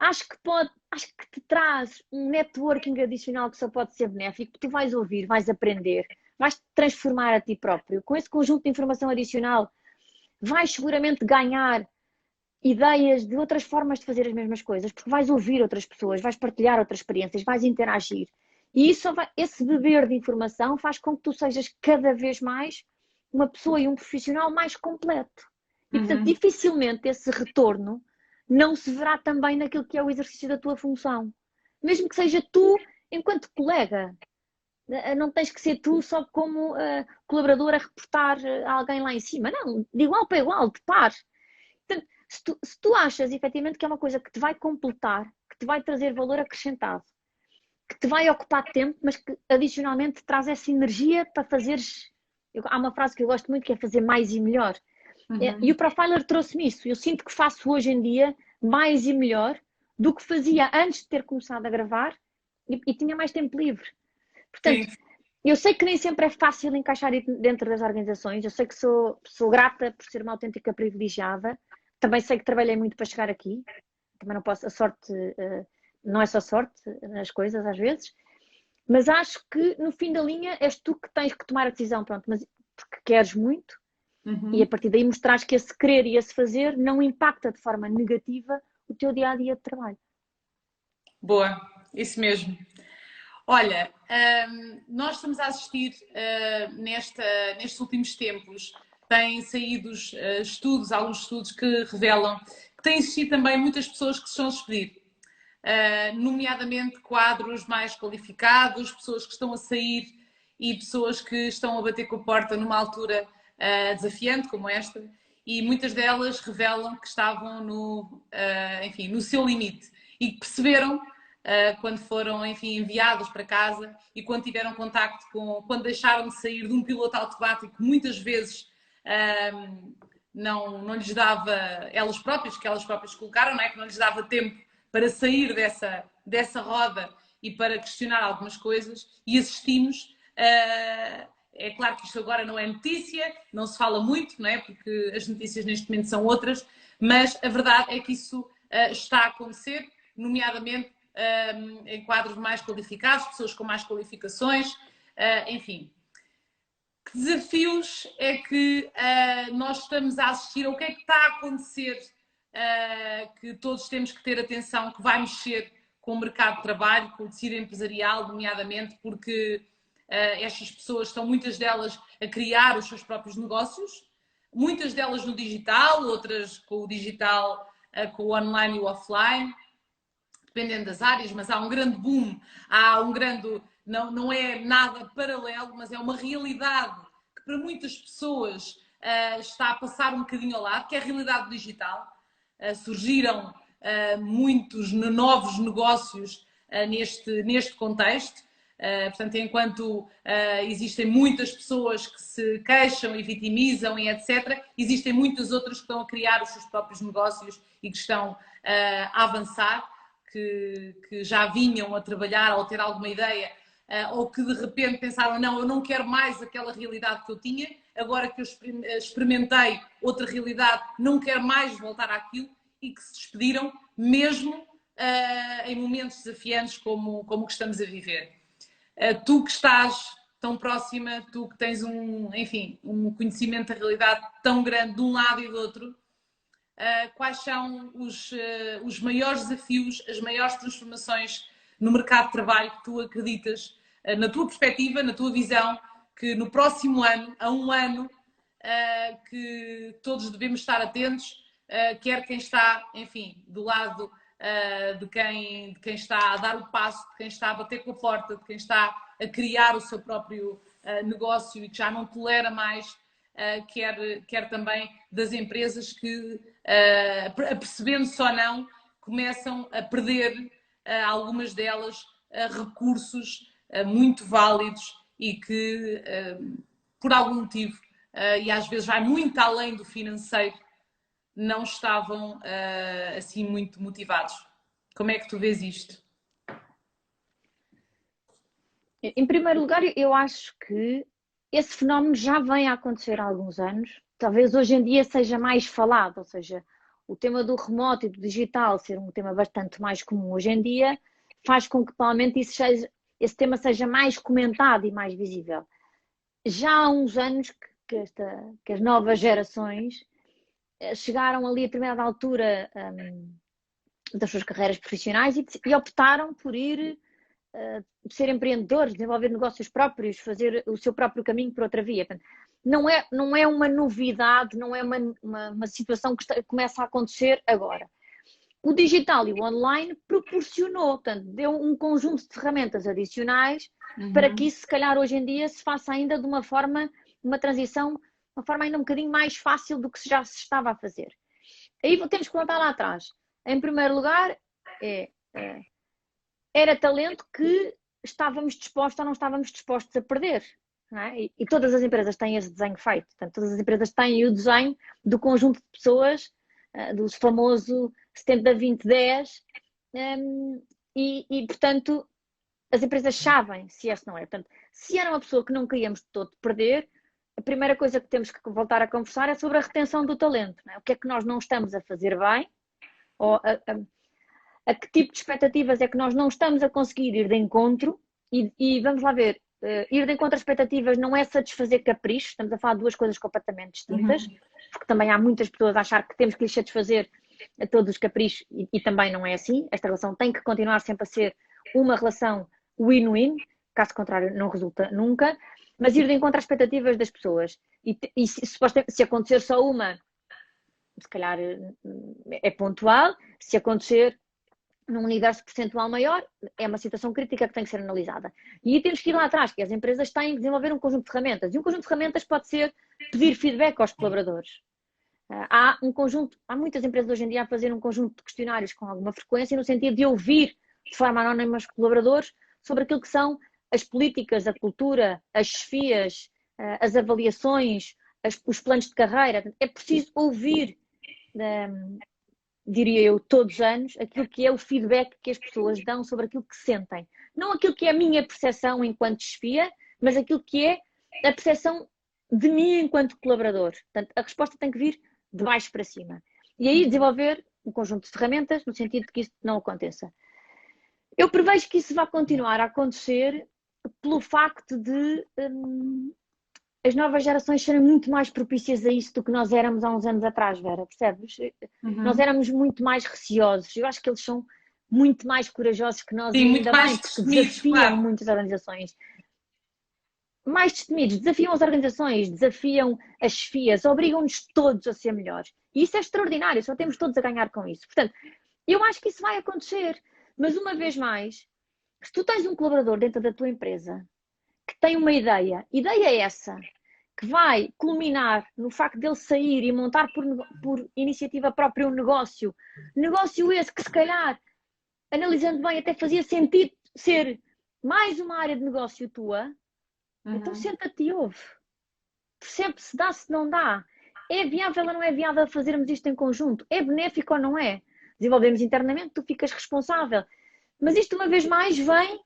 Acho que te traz um networking adicional que só pode ser benéfico, porque tu vais ouvir, vais aprender, vais te transformar a ti próprio. Com esse conjunto de informação adicional, vais seguramente ganhar ideias de outras formas de fazer as mesmas coisas, porque vais ouvir outras pessoas, vais partilhar outras experiências, vais interagir. E esse beber de informação faz com que tu sejas cada vez mais uma pessoa e um profissional mais completo. E, portanto, dificilmente esse retorno não se verá também naquilo que é o exercício da tua função. Mesmo que seja tu enquanto colega. Não tens que ser tu só como colaborador a reportar a alguém lá em cima. Não, de igual para igual, de par. Portanto, se tu achas efetivamente que é uma coisa que te vai completar, que te vai trazer valor acrescentado, que te vai ocupar tempo, mas que adicionalmente traz essa energia para fazeres... Há uma frase que eu gosto muito que é fazer mais e melhor. E o Profiler trouxe-me isso. Eu sinto que faço hoje em dia mais e melhor do que fazia antes de ter começado a gravar e tinha mais tempo livre. Portanto, Eu sei que nem sempre é fácil encaixar dentro das organizações, eu sei que sou grata por ser uma autêntica privilegiada, também sei que trabalhei muito para chegar aqui, também não posso, a sorte, não é só sorte nas coisas às vezes, mas acho que no fim da linha és tu que tens que tomar a decisão, pronto, mas porque queres muito e a partir daí mostrares que esse querer e esse fazer não impacta de forma negativa o teu dia-a-dia de trabalho. Boa, isso mesmo. Olha, nós estamos a assistir nestes últimos tempos, têm saído estudos, alguns estudos que revelam que têm existido também muitas pessoas que se estão a despedir, nomeadamente quadros mais qualificados, pessoas que estão a sair e pessoas que estão a bater com a porta numa altura desafiante como esta, e muitas delas revelam que estavam enfim, no seu limite e que perceberam quando foram, enfim, enviados para casa e quando tiveram contacto quando deixaram de sair de um piloto automático, muitas vezes não lhes dava, que elas próprias colocaram, não é? Que não lhes dava tempo para sair dessa roda e para questionar algumas coisas, e assistimos. É claro que isto agora não é notícia, não se fala muito, não é? Porque as notícias neste momento são outras, mas a verdade é que isso está a acontecer, nomeadamente em quadros mais qualificados, pessoas com mais qualificações, enfim. Que desafios é que nós estamos a assistir? O que é que está a acontecer que todos temos que ter atenção, que vai mexer com o mercado de trabalho, com o tecido empresarial, nomeadamente, porque estas pessoas estão, muitas delas, a criar os seus próprios negócios, muitas delas no digital, outras com o digital, com o online e o offline, dependendo das áreas, mas há um grande boom, há um grande... Não é nada paralelo, mas é uma realidade que para muitas pessoas está a passar um bocadinho ao lado, que é a realidade digital. Surgiram muitos novos negócios neste contexto. Portanto, enquanto existem muitas pessoas que se queixam e vitimizam e etc., existem muitas outras que estão a criar os seus próprios negócios e que estão a avançar, que já vinham a trabalhar ou a ter alguma ideia, ou que de repente pensaram, não, eu não quero mais aquela realidade que eu tinha, agora que eu experimentei outra realidade, não quero mais voltar àquilo, e que se despediram mesmo em momentos desafiantes como o que estamos a viver. Tu que estás tão próxima, tu que tens enfim, um conhecimento da realidade tão grande de um lado e do outro, quais são os maiores desafios, as maiores transformações no mercado de trabalho que tu acreditas, na tua perspectiva, na tua visão, que no próximo ano, a um ano, que todos devemos estar atentos, quer quem está, enfim, do lado de quem está a dar o passo, de quem está a bater com a porta, de quem está a criar o seu próprio negócio e que já não tolera mais, quer também das empresas que, apercebendo-se ou não, começam a perder, algumas delas, recursos muito válidos e que, por algum motivo, e às vezes vai muito além do financeiro, não estavam assim muito motivados. Como é que tu vês isto? Em primeiro lugar, eu acho que esse fenómeno já vem a acontecer há alguns anos. Talvez hoje em dia seja mais falado, ou seja, o tema do remoto e do digital ser um tema bastante mais comum hoje em dia, faz com que provavelmente esse tema seja mais comentado e mais visível. Já há uns anos que as novas gerações chegaram ali a determinada altura das suas carreiras profissionais e optaram por ser empreendedores, desenvolver negócios próprios, fazer o seu próprio caminho por outra via. Não é uma novidade, não é uma situação que começa a acontecer agora. O digital e o online proporcionou, portanto, deu um conjunto de ferramentas adicionais para que isso, se calhar, hoje em dia se faça ainda de uma transição, uma forma ainda um bocadinho mais fácil do que já se estava a fazer. Aí temos que voltar lá atrás. Em primeiro lugar, era talento que estávamos dispostos ou não estávamos dispostos a perder. Não é? E todas as empresas têm esse desenho feito. Portanto, todas as empresas têm o desenho do conjunto de pessoas, do famoso 70-20-10, e portanto, as empresas sabem se não é. Portanto, se era uma pessoa que não queríamos de todo perder, a primeira coisa que temos que voltar a conversar é sobre a retenção do talento. Não é? O que é que nós não estamos a fazer bem? Ou a que tipo de expectativas é que nós não estamos a conseguir ir de encontro? E vamos lá ver, ir de encontro às expectativas não é satisfazer caprichos, estamos a falar de duas coisas completamente distintas, porque também há muitas pessoas a achar que temos que lhes satisfazer a todos os caprichos e também não é assim. Esta relação tem que continuar sempre a ser uma relação win-win, caso contrário não resulta nunca, mas ir de encontro às expectativas das pessoas. E se acontecer só uma, se calhar é pontual, se acontecer num universo percentual maior, é uma situação crítica que tem que ser analisada. E aí temos que ir lá atrás, que as empresas têm que desenvolver um conjunto de ferramentas. E um conjunto de ferramentas pode ser pedir feedback aos colaboradores. Há muitas empresas hoje em dia a fazer um conjunto de questionários com alguma frequência, no sentido de ouvir de forma anónima os colaboradores sobre aquilo que são as políticas, a cultura, as chefias, as avaliações, os planos de carreira. É preciso ouvir, diria eu, todos os anos, aquilo que é o feedback que as pessoas dão sobre aquilo que sentem. Não aquilo que é a minha percepção enquanto chefia, mas aquilo que é a percepção de mim enquanto colaborador. Portanto, a resposta tem que vir de baixo para cima. E aí desenvolver um conjunto de ferramentas no sentido de que isso não aconteça. Eu prevejo que isso vai continuar a acontecer pelo facto de as novas gerações serem muito mais propícias a isso do que nós éramos há uns anos atrás, Vera, percebes? Nós éramos muito mais receosos. Eu acho que eles são muito mais corajosos que nós, Sim, e muito ainda mais bem, porque destemidos, desafiam claro. muitas organizações. Mais destemidos, desafiam as organizações, desafiam as chefias, obrigam-nos todos a ser melhores. E isso é extraordinário, só temos todos a ganhar com isso. Portanto, eu acho que isso vai acontecer. Mas uma vez mais, se tu tens um colaborador dentro da tua empresa que tem uma ideia é essa, que vai culminar no facto dele sair e montar por iniciativa própria um negócio esse que se calhar, analisando bem, até fazia sentido ser mais uma área de negócio tua, então senta-te e ouve. Percebe se dá, se não dá. É viável ou não é viável fazermos isto em conjunto? É benéfico ou não é? Desenvolvemos internamente, tu ficas responsável. Mas isto, uma vez mais, vem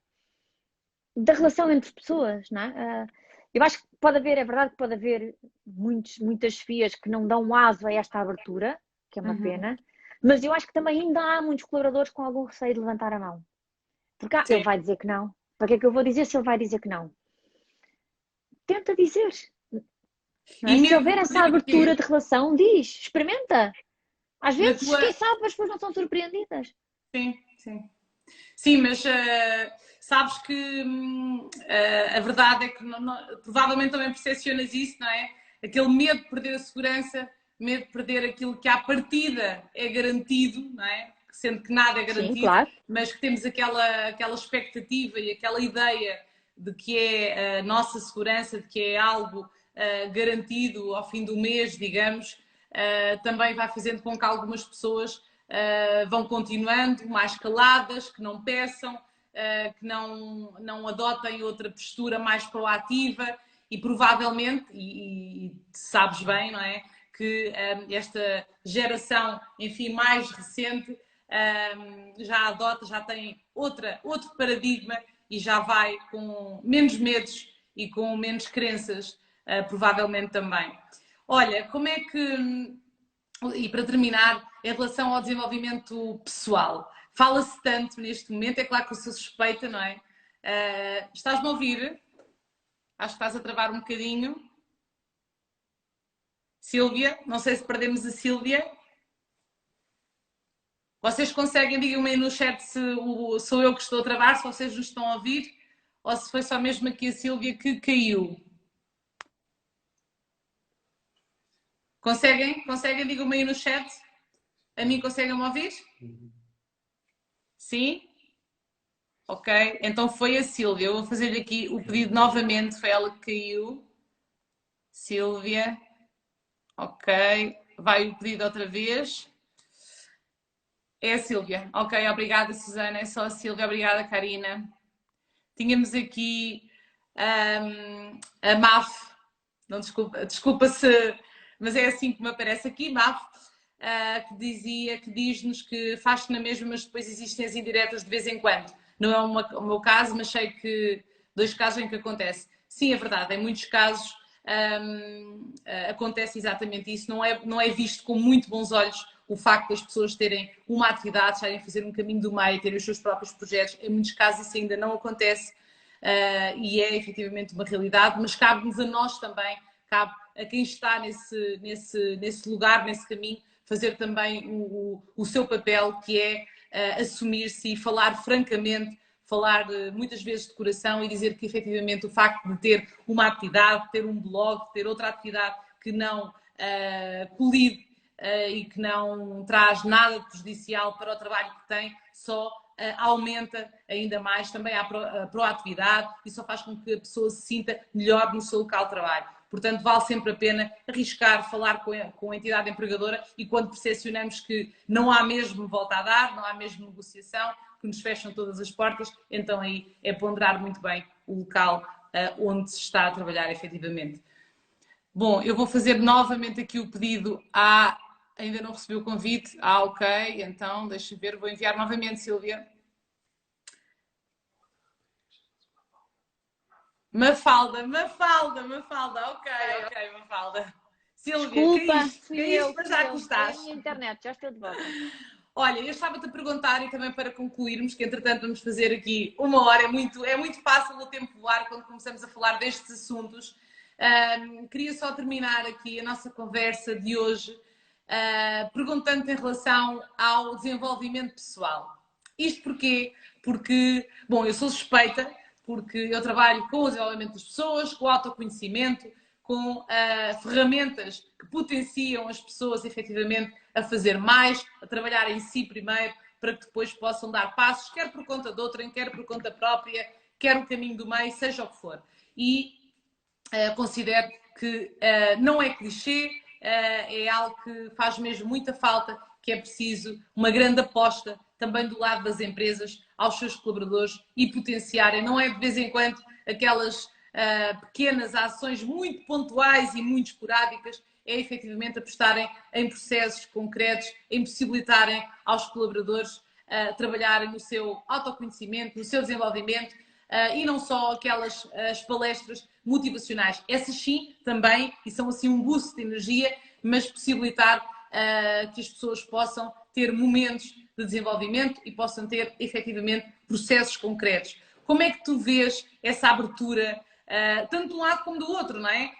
da relação entre pessoas, não é? Eu acho que pode haver, é verdade que pode haver muitas chefias que não dão aso a esta abertura, que é uma pena, mas eu acho que também ainda há muitos colaboradores com algum receio de levantar a mão. Porque ele vai dizer que não. Para que é que eu vou dizer se ele vai dizer que não? Tenta dizer. Não é? Se houver essa abertura de relação, diz, experimenta. Às vezes, quem sabe, as pessoas não são surpreendidas. Sim, sim. Sim, mas sabes que a verdade é que provavelmente também percepcionas isso, não é? Aquele medo de perder a segurança, medo de perder aquilo que à partida é garantido, não é? Sendo que nada é garantido, sim, claro. Mas que temos aquela expectativa e aquela ideia de que é a nossa segurança, de que é algo garantido ao fim do mês, digamos, também vai fazendo com que algumas pessoas vão continuando mais caladas, que não peçam, que não adotem outra postura mais proativa e provavelmente, e sabes bem, não é? Que esta geração, enfim, mais recente, já tem outro paradigma e já vai com menos medos e com menos crenças, provavelmente também. Olha, como é que... E para terminar, em relação ao desenvolvimento pessoal, fala-se tanto neste momento, é claro que eu sou suspeita, não é? Estás-me a ouvir? Acho que estás a travar um bocadinho. Sílvia, não sei se perdemos a Sílvia. Vocês conseguem, digam-me aí no chat se sou eu que estou a travar, se vocês nos estão a ouvir, ou se foi só mesmo aqui a Sílvia que caiu. Conseguem? Conseguem? Digam-me aí no chat. A mim conseguem-me ouvir? Sim? Ok. Então foi a Sílvia. Eu vou fazer-lhe aqui o pedido novamente. Foi ela que caiu. Sílvia. Ok. Vai o pedido outra vez. É a Sílvia. Ok. Obrigada, Susana. É só a Sílvia. Obrigada, Karina. Tínhamos aqui a MAF. Não, desculpa se... Mas é assim que me aparece aqui, MAF. Que diz-nos que faz-se na mesma, mas depois existem as indiretas de vez em quando. não é o meu caso, mas sei que 2 casos em que acontece. Sim, é verdade, em muitos casos acontece exatamente isso. Não é visto com muito bons olhos o facto das pessoas terem uma atividade, estarem a fazer um caminho do meio, terem os seus próprios projetos. Em muitos casos isso ainda não acontece e é efetivamente uma realidade, mas cabe-nos a nós também, cabe a quem está nesse lugar, nesse caminho, fazer também o seu papel, que é assumir-se e falar francamente, falar muitas vezes de coração e dizer que efetivamente o facto de ter uma atividade, ter um blog, ter outra atividade que não colide e que não traz nada de prejudicial para o trabalho que tem, só aumenta ainda mais também a proatividade e só faz com que a pessoa se sinta melhor no seu local de trabalho. Portanto, vale sempre a pena arriscar, falar com a entidade empregadora e quando percepcionamos que não há mesmo volta a dar, não há mesmo negociação, que nos fecham todas as portas, então aí é ponderar muito bem o local onde se está a trabalhar efetivamente. Bom, eu vou fazer novamente aqui o pedido Ainda não recebi o convite? Ok, então deixa ver, vou enviar novamente, Sílvia. Mafalda, ok, Mafalda. Sílvia, Desculpa, caíste, mas já aqui estás. Foi a minha internet, já estou de volta. Olha, eu estava-te a perguntar, e também para concluirmos, que entretanto vamos fazer aqui 1 hora, é muito fácil o tempo voar quando começamos a falar destes assuntos. Queria só terminar aqui a nossa conversa de hoje perguntando-te em relação ao desenvolvimento pessoal. Isto porquê? Porque, bom, eu sou suspeita, porque eu trabalho com o desenvolvimento das pessoas, com o autoconhecimento, com ferramentas que potenciam as pessoas efetivamente a fazer mais, a trabalhar em si primeiro, para que depois possam dar passos, quer por conta de outrem, quer por conta própria, quer o caminho do meio, seja o que for. E considero que não é clichê, é algo que faz mesmo muita falta, que é preciso uma grande aposta também do lado das empresas aos seus colaboradores e potenciarem, não é de vez em quando aquelas pequenas ações muito pontuais e muito esporádicas, é efetivamente apostarem em processos concretos, em possibilitarem aos colaboradores trabalharem no seu autoconhecimento, no seu desenvolvimento e não só aquelas as palestras motivacionais. Essas sim, também, e são assim um boost de energia, mas possibilitar que as pessoas possam ter momentos de desenvolvimento e possam ter efetivamente processos concretos. Como é que tu vês essa abertura, tanto de um lado como do outro, não é?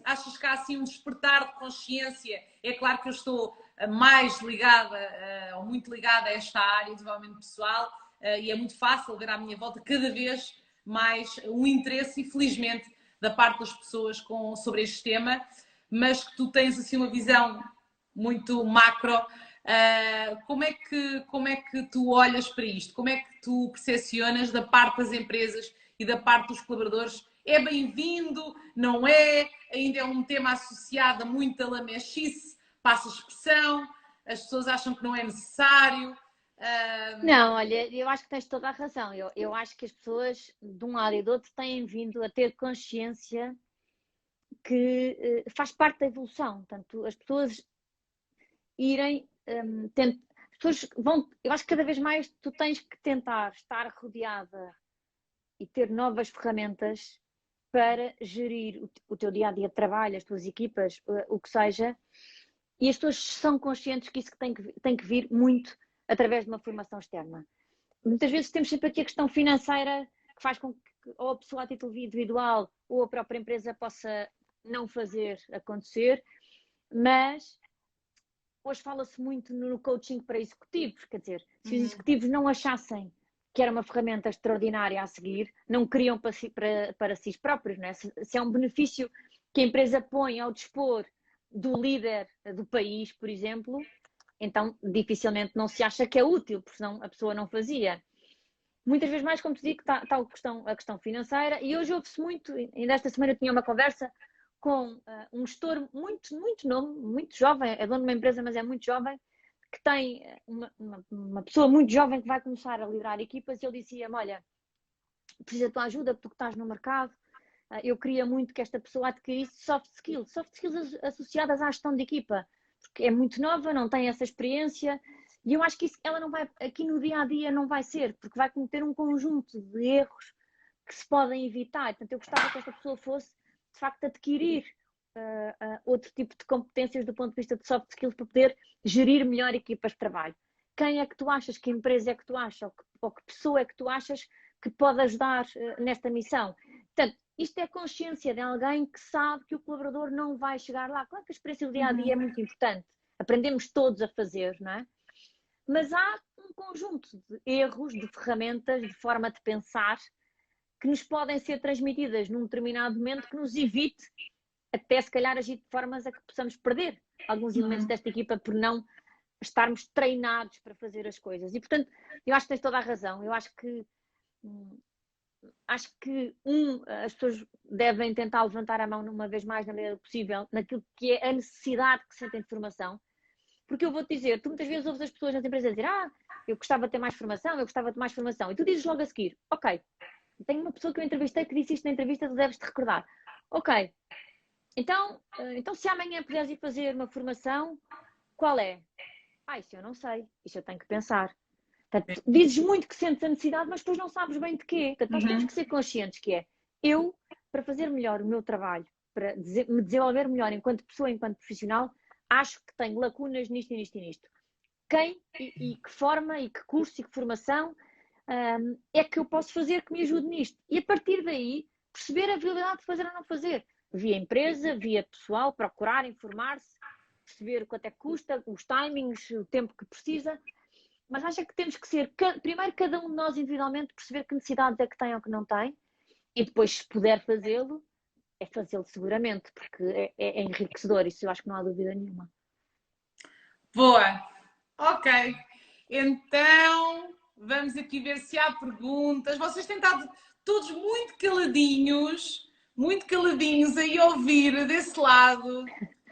Achas que há assim um despertar de consciência? É claro que eu estou mais ligada, ou muito ligada a esta área de desenvolvimento pessoal, e é muito fácil ver à minha volta cada vez mais um interesse, infelizmente, da parte das pessoas sobre este tema, mas que tu tens assim uma visão muito macro. Como é que tu olhas para isto? Como é que tu percepcionas da parte das empresas e da parte dos colaboradores? É bem-vindo? Não é? Ainda é um tema associado a muita lamechice, passa a expressão, as pessoas acham que não é necessário. Não, olha, eu acho que tens toda a razão. Eu acho que as pessoas, de um lado e do outro, têm vindo a ter consciência que faz parte da evolução. Portanto, as pessoas irem as pessoas vão. Eu acho que cada vez mais tu tens que tentar estar rodeada e ter novas ferramentas para gerir o teu dia a dia de trabalho, as tuas equipas, o que seja, e as pessoas são conscientes que isso tem que vir muito através de uma formação externa. Muitas vezes temos sempre aqui a questão financeira que faz com que ou a pessoa a título individual ou a própria empresa possa não fazer acontecer, mas hoje fala-se muito no coaching para executivos, quer dizer, se os executivos não achassem que era uma ferramenta extraordinária a seguir, não queriam para si próprios, não é? Se é um benefício que a empresa põe ao dispor do líder do país, por exemplo, então dificilmente não se acha que é útil, porque senão a pessoa não fazia. Muitas vezes mais, como te digo, está a questão financeira, e hoje ouve-se muito, ainda esta semana eu tinha uma conversa com um gestor muito novo, muito jovem, é dono de uma empresa, mas é muito jovem, que tem uma pessoa muito jovem que vai começar a liderar equipas, e ele dizia-me, olha, preciso da tua ajuda, porque tu estás no mercado, eu queria muito que esta pessoa adquirisse soft skills associadas à gestão de equipa, porque é muito nova, não tem essa experiência, E eu acho que isso, ela não vai, aqui no dia a dia não vai ser, porque vai cometer um conjunto de erros que se podem evitar. Portanto, eu gostava que esta pessoa fosse, de facto, adquirir outro tipo de competências do ponto de vista de soft skills para poder gerir melhor equipas de trabalho. Quem é que tu achas, que empresa é que tu achas, ou que pessoa é que tu achas que pode ajudar nesta missão? Portanto, isto é consciência de alguém que sabe que o colaborador não vai chegar lá. Claro que a experiência do dia a dia é muito importante. Aprendemos todos a fazer, não é? Mas há um conjunto de erros, de ferramentas, de forma de pensar que nos podem ser transmitidas num determinado momento que nos evite até se calhar agir de formas a que possamos perder alguns elementos desta equipa por não estarmos treinados para fazer as coisas. E portanto, eu acho que tens toda a razão. Eu acho que as pessoas devem tentar levantar a mão uma vez mais na medida do possível naquilo que é a necessidade que sentem de formação. Porque eu vou-te dizer, tu muitas vezes ouves as pessoas nas empresas dizer eu gostava de ter mais formação, eu gostava de mais formação. E tu dizes logo a seguir, ok, tenho uma pessoa que eu entrevistei que disse isto na entrevista, tu deves te recordar. Ok, então se amanhã puderes ir fazer uma formação, qual é? Isso eu não sei, isso eu tenho que pensar. Portanto, dizes muito que sentes a necessidade, mas depois não sabes bem de quê. Portanto, nós temos que ser conscientes que eu, para fazer melhor o meu trabalho, para me desenvolver melhor enquanto pessoa, enquanto profissional, acho que tenho lacunas nisto e nisto e nisto. Quem e que forma e que curso e que formação é que eu posso fazer que me ajude nisto? E a partir daí, perceber a viabilidade de fazer ou não fazer. Via empresa, via pessoal, procurar informar-se, perceber quanto é que custa, os timings, o tempo que precisa. Mas acho que temos que ser, primeiro cada um de nós individualmente, perceber que necessidades é que tem ou que não tem, e depois, se puder fazê-lo, é fazê-lo seguramente, porque é enriquecedor, isso eu acho que não há dúvida nenhuma. Boa, ok. Então, vamos aqui ver se há perguntas. Vocês têm estado todos muito caladinhos aí a ouvir desse lado.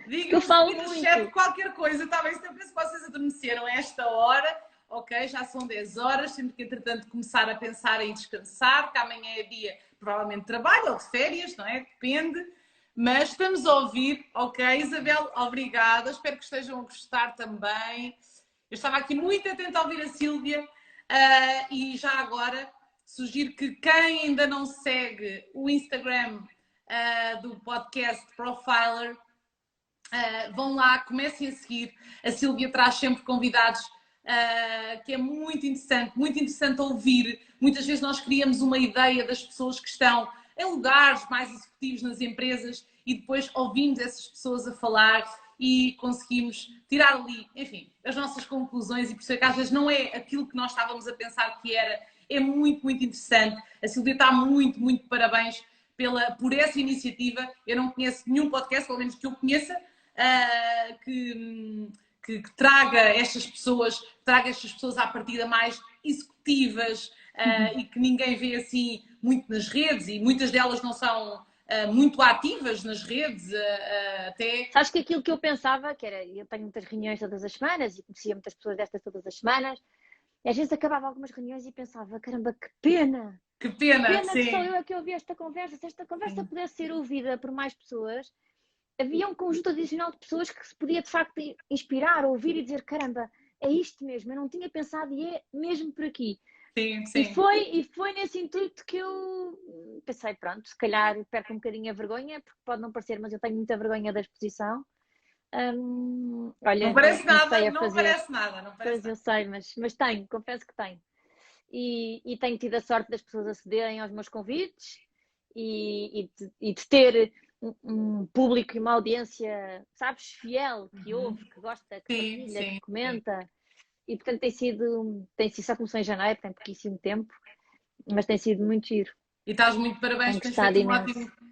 Digam no chat qualquer coisa, está bem? Se eu penso que vocês adormeceram a esta hora, ok, já são 10 horas, temos que entretanto começar a pensar em descansar, que amanhã é dia provavelmente de trabalho ou de férias, não é? Depende. Mas estamos a ouvir, ok? Isabel, obrigada. Espero que estejam a gostar também. Eu estava aqui muito atenta a ouvir a Sílvia e já agora sugiro que quem ainda não segue o Instagram do podcast Profiler, vão lá, comecem a seguir. A Sílvia traz sempre convidados que é muito interessante ouvir. Muitas vezes nós criamos uma ideia das pessoas que estão em lugares mais executivos nas empresas e depois ouvimos essas pessoas a falar e conseguimos tirar ali, enfim, as nossas conclusões e perceber que às vezes não é aquilo que nós estávamos a pensar que era. É muito interessante. A Sílvia está muito de parabéns por essa iniciativa. Eu não conheço nenhum podcast, pelo menos que eu conheça, que traga estas pessoas à partida mais executivas e que ninguém vê assim muito nas redes, e muitas delas não são muito ativas nas redes até. Sabes que aquilo que eu pensava, que era, eu tenho muitas reuniões todas as semanas e conhecia muitas pessoas destas todas as semanas, e às vezes acabava algumas reuniões e pensava, caramba, que pena! Que pena, sim. Que só eu é que ouvi esta conversa. Se esta conversa pudesse ser ouvida por mais pessoas, havia um conjunto adicional de pessoas que se podia de facto inspirar, ouvir e dizer, caramba, é isto mesmo, eu não tinha pensado e é mesmo por aqui. Sim. E foi nesse intuito que eu pensei, pronto, se calhar perco um bocadinho a vergonha, porque pode não parecer, mas eu tenho muita vergonha da exposição. Olha, não parece nada, não parece nada. Pois eu sei, mas tenho, confesso que tenho. E tenho tido a sorte das pessoas acederem aos meus convites e de ter um público e uma audiência, sabes, fiel, que ouve, que gosta, que partilha, que comenta. E portanto tem sido, só começou em janeiro, tem pouquíssimo tempo, mas tem sido muito giro. E estás muito de parabéns,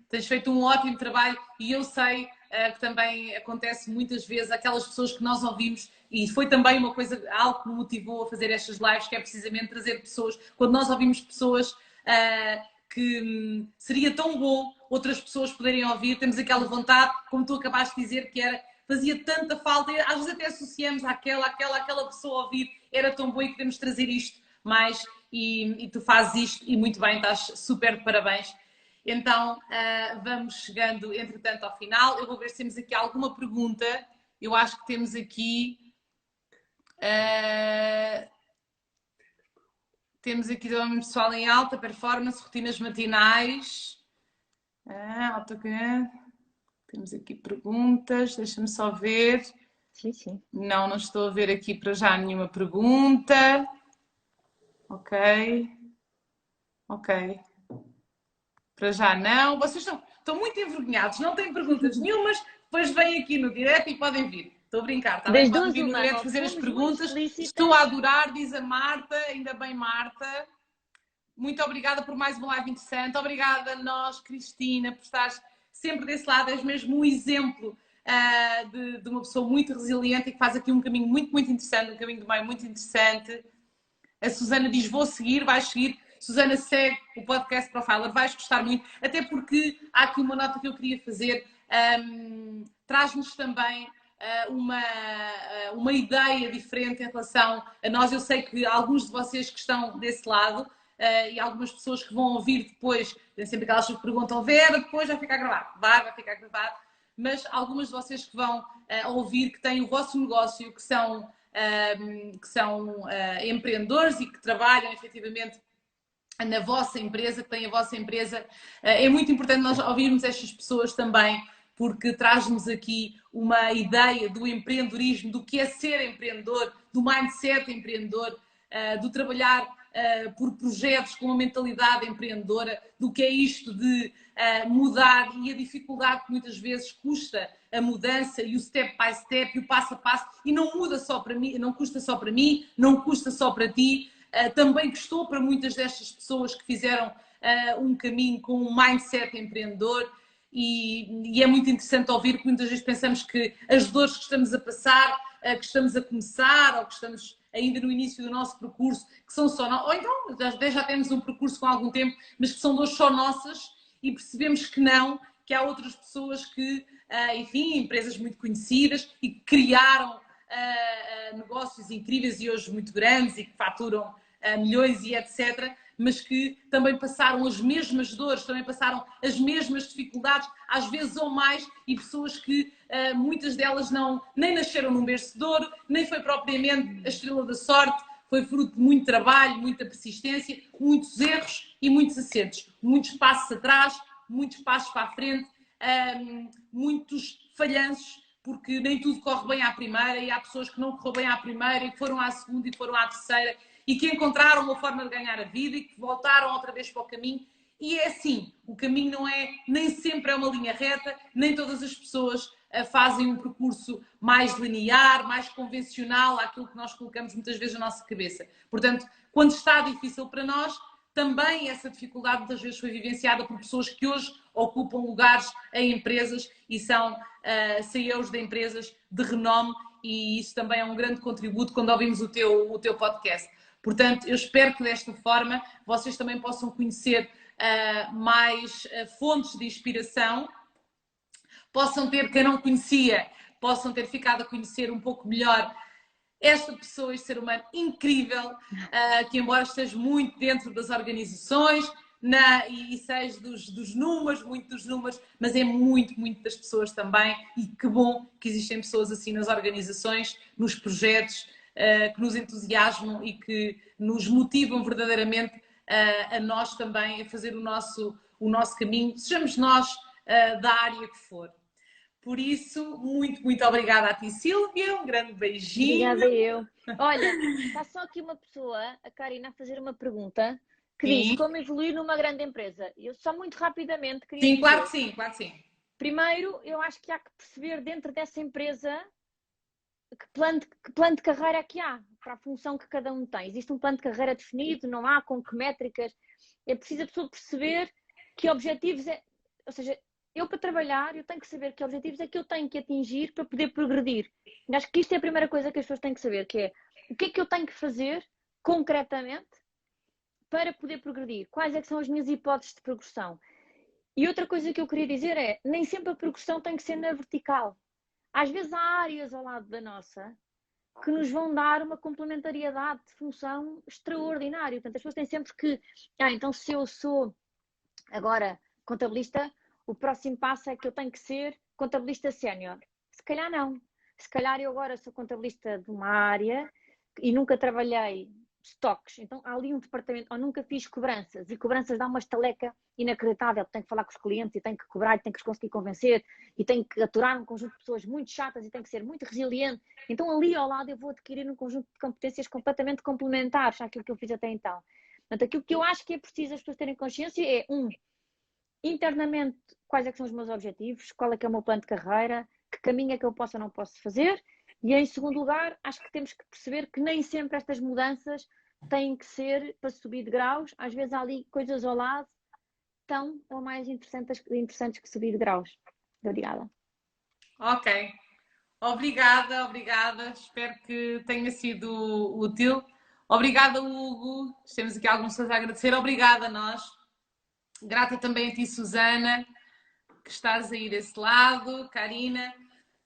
tens feito um ótimo trabalho e eu sei que também acontece muitas vezes aquelas pessoas que nós ouvimos, e foi também uma coisa, algo que me motivou a fazer estas lives, que é precisamente trazer pessoas, quando nós ouvimos pessoas que seria tão bom outras pessoas poderem ouvir, temos aquela vontade, como tu acabaste de dizer, que fazia tanta falta, e às vezes até associamos aquela pessoa a ouvir, era tão bom e queremos trazer isto mais, e tu fazes isto e muito bem, estás super de parabéns. Então, vamos chegando, entretanto, ao final. Eu vou ver se temos aqui alguma pergunta. Eu acho que temos aqui... Uh, temos aqui também pessoal em alta performance, rotinas matinais. Temos aqui perguntas, deixa-me só ver. Sim, sim. Não estou a ver aqui para já nenhuma pergunta. Ok. Para já não. Vocês estão muito envergonhados, não têm perguntas nenhumas, depois vêm aqui no direto e podem vir. Estou a brincar, está bem? Das Podem duas, vir no uma, direto ou fazer as fomos muito perguntas. explícitas. Estou a adorar, diz a Marta. Ainda bem, Marta. Muito obrigada por mais uma live interessante. Obrigada a nós, Cristina, por estares sempre desse lado. És mesmo um exemplo de uma pessoa muito resiliente e que faz aqui um caminho muito, muito interessante, um caminho do meio muito interessante. A Susana diz, vou seguir, vais seguir. Susana, segue o podcast Profiler, vais gostar muito, até porque há aqui uma nota que eu queria fazer. Traz-nos também uma ideia diferente em relação a nós. Eu sei que alguns de vocês que estão desse lado e algumas pessoas que vão ouvir depois, tem sempre aquelas que perguntam, Vera, depois vai ficar gravado. Vai ficar gravado. Mas algumas de vocês que vão ouvir, que têm o vosso negócio, que são empreendedores e que trabalham efetivamente na vossa empresa, que têm a vossa empresa, é muito importante nós ouvirmos estas pessoas também, porque traz-nos aqui uma ideia do empreendedorismo, do que é ser empreendedor, do mindset empreendedor, do trabalhar por projetos com uma mentalidade empreendedora, do que é isto de mudar e a dificuldade que muitas vezes custa a mudança e o step by step e o passo a passo, e não muda só para mim, não custa só para mim, não custa só para ti, também custou para muitas destas pessoas que fizeram um caminho com um mindset empreendedor. E é muito interessante ouvir que muitas vezes pensamos que as dores que estamos a passar, que estamos a começar ou que estamos ainda no início do nosso percurso, que são só ou então já temos um percurso com algum tempo, mas que são dores só nossas e percebemos que não, que há outras pessoas que, enfim, empresas muito conhecidas e que criaram negócios incríveis e hoje muito grandes e que faturam milhões e etc., mas que também passaram as mesmas dores, também passaram as mesmas dificuldades, às vezes ou mais, e pessoas que muitas delas nem nasceram num berço de ouro, nem foi propriamente a estrela da sorte, foi fruto de muito trabalho, muita persistência, muitos erros e muitos acertos, muitos passos atrás, muitos passos para a frente, muitos falhanços, porque nem tudo corre bem à primeira e há pessoas que não correu bem à primeira e que foram à segunda e foram à terceira e que encontraram uma forma de ganhar a vida e que voltaram outra vez para o caminho. E é assim, o caminho não é, nem sempre é uma linha reta, nem todas as pessoas fazem um percurso mais linear, mais convencional àquilo que nós colocamos muitas vezes na nossa cabeça. Portanto, quando está difícil para nós, também essa dificuldade muitas vezes foi vivenciada por pessoas que hoje ocupam lugares em empresas e são CEOs de empresas de renome, e isso também é um grande contributo quando ouvimos o teu podcast. Portanto, eu espero que desta forma vocês também possam conhecer mais fontes de inspiração, possam ter, quem não conhecia, possam ter ficado a conhecer um pouco melhor esta pessoa, este ser humano incrível, que embora esteja muito dentro das organizações e seja dos números, muito dos números, mas é muito, muito das pessoas também, e que bom que existem pessoas assim nas organizações, nos projetos, que nos entusiasmam e que nos motivam verdadeiramente a nós também a fazer o nosso caminho, sejamos nós da área que for. Por isso, muito, muito obrigada a ti, Sílvia. Um grande beijinho. Obrigada eu. Olha, está só aqui uma pessoa, a Karina, a fazer uma pergunta que Sim. diz como evoluir numa grande empresa. Eu só muito rapidamente queria Sim, dizer. claro que sim, claro que sim. Primeiro, eu acho que há que perceber dentro dessa empresa que plano de carreira é que há para a função que cada um tem. Existe um plano de carreira definido, não há, com que métricas. É preciso a pessoa perceber que objetivos é. Ou seja, eu para trabalhar, eu tenho que saber que objetivos é que eu tenho que atingir para poder progredir. E acho que isto é a primeira coisa que as pessoas têm que saber, que é o que é que eu tenho que fazer concretamente para poder progredir. Quais é que são as minhas hipóteses de progressão? E outra coisa que eu queria dizer é, nem sempre a progressão tem que ser na vertical. Às vezes há áreas ao lado da nossa que nos vão dar uma complementariedade de função extraordinária. Portanto, as pessoas têm sempre que... então se eu sou agora contabilista, o próximo passo é que eu tenho que ser contabilista sénior. Se calhar não. Se calhar eu agora sou contabilista de uma área e nunca trabalhei estoques, então há ali um departamento, ou nunca fiz cobranças, e cobranças dá uma estaleca inacreditável, tenho que falar com os clientes e tenho que cobrar e tenho que os conseguir convencer e tenho que aturar um conjunto de pessoas muito chatas e tenho que ser muito resiliente, então ali ao lado eu vou adquirir um conjunto de competências completamente complementares àquilo que eu fiz até então. Portanto, aquilo que eu acho que é preciso as pessoas terem consciência é, internamente, quais é que são os meus objetivos, qual é que é o meu plano de carreira, que caminho é que eu posso ou não posso fazer, e em segundo lugar, acho que temos que perceber que nem sempre estas mudanças têm que ser para subir de graus, às vezes há ali coisas ao lado tão ou mais interessantes que subir de graus. Obrigada. Ok. Obrigada, obrigada. Espero que tenha sido útil. Obrigada, Hugo. Temos aqui algumas coisas a agradecer. Obrigada a nós. Grata também a ti, Susana, que estás aí desse lado. Karina.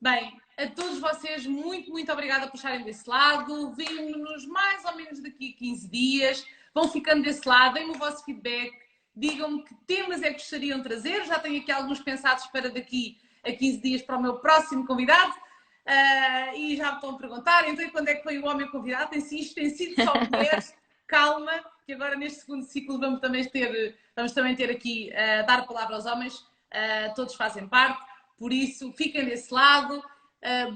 Bem, a todos vocês, muito, muito obrigada por estarem desse lado. Vemo-nos mais ou menos daqui a 15 dias. Vão ficando desse lado, deem-me o vosso feedback. Digam-me que temas é que gostariam de trazer. Já tenho aqui alguns pensados para daqui a 15 dias para o meu próximo convidado. E já me estão a perguntar, então quando é que foi o homem convidado? Tem sido só mulheres. Calma, que agora neste segundo ciclo vamos também ter aqui dar a palavra aos homens. Todos fazem parte. Por isso, fiquem desse lado.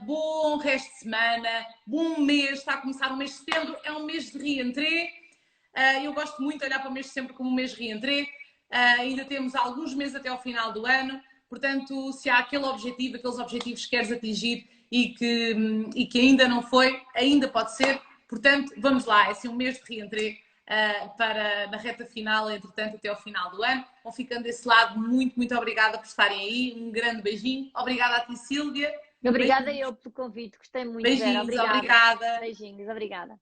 Bom resto de semana, bom mês. Está a começar o mês de setembro, é um mês de reentrée. Eu gosto muito de olhar para o mês de setembro como um mês de reentrée. Ainda temos alguns meses até ao final do ano. Portanto, se há aqueles objetivos que queres atingir e que ainda não foi, ainda pode ser. Portanto, vamos lá. É assim um mês de reentrée para na reta final, entretanto, até ao final do ano. Vão ficando desse lado. Muito, muito obrigada por estarem aí. Um grande beijinho. Obrigada a ti, Sílvia. Obrigada eu pelo convite. Gostei muito, Beijinhos, Vera. Obrigada. obrigada. Beijinhos, obrigada.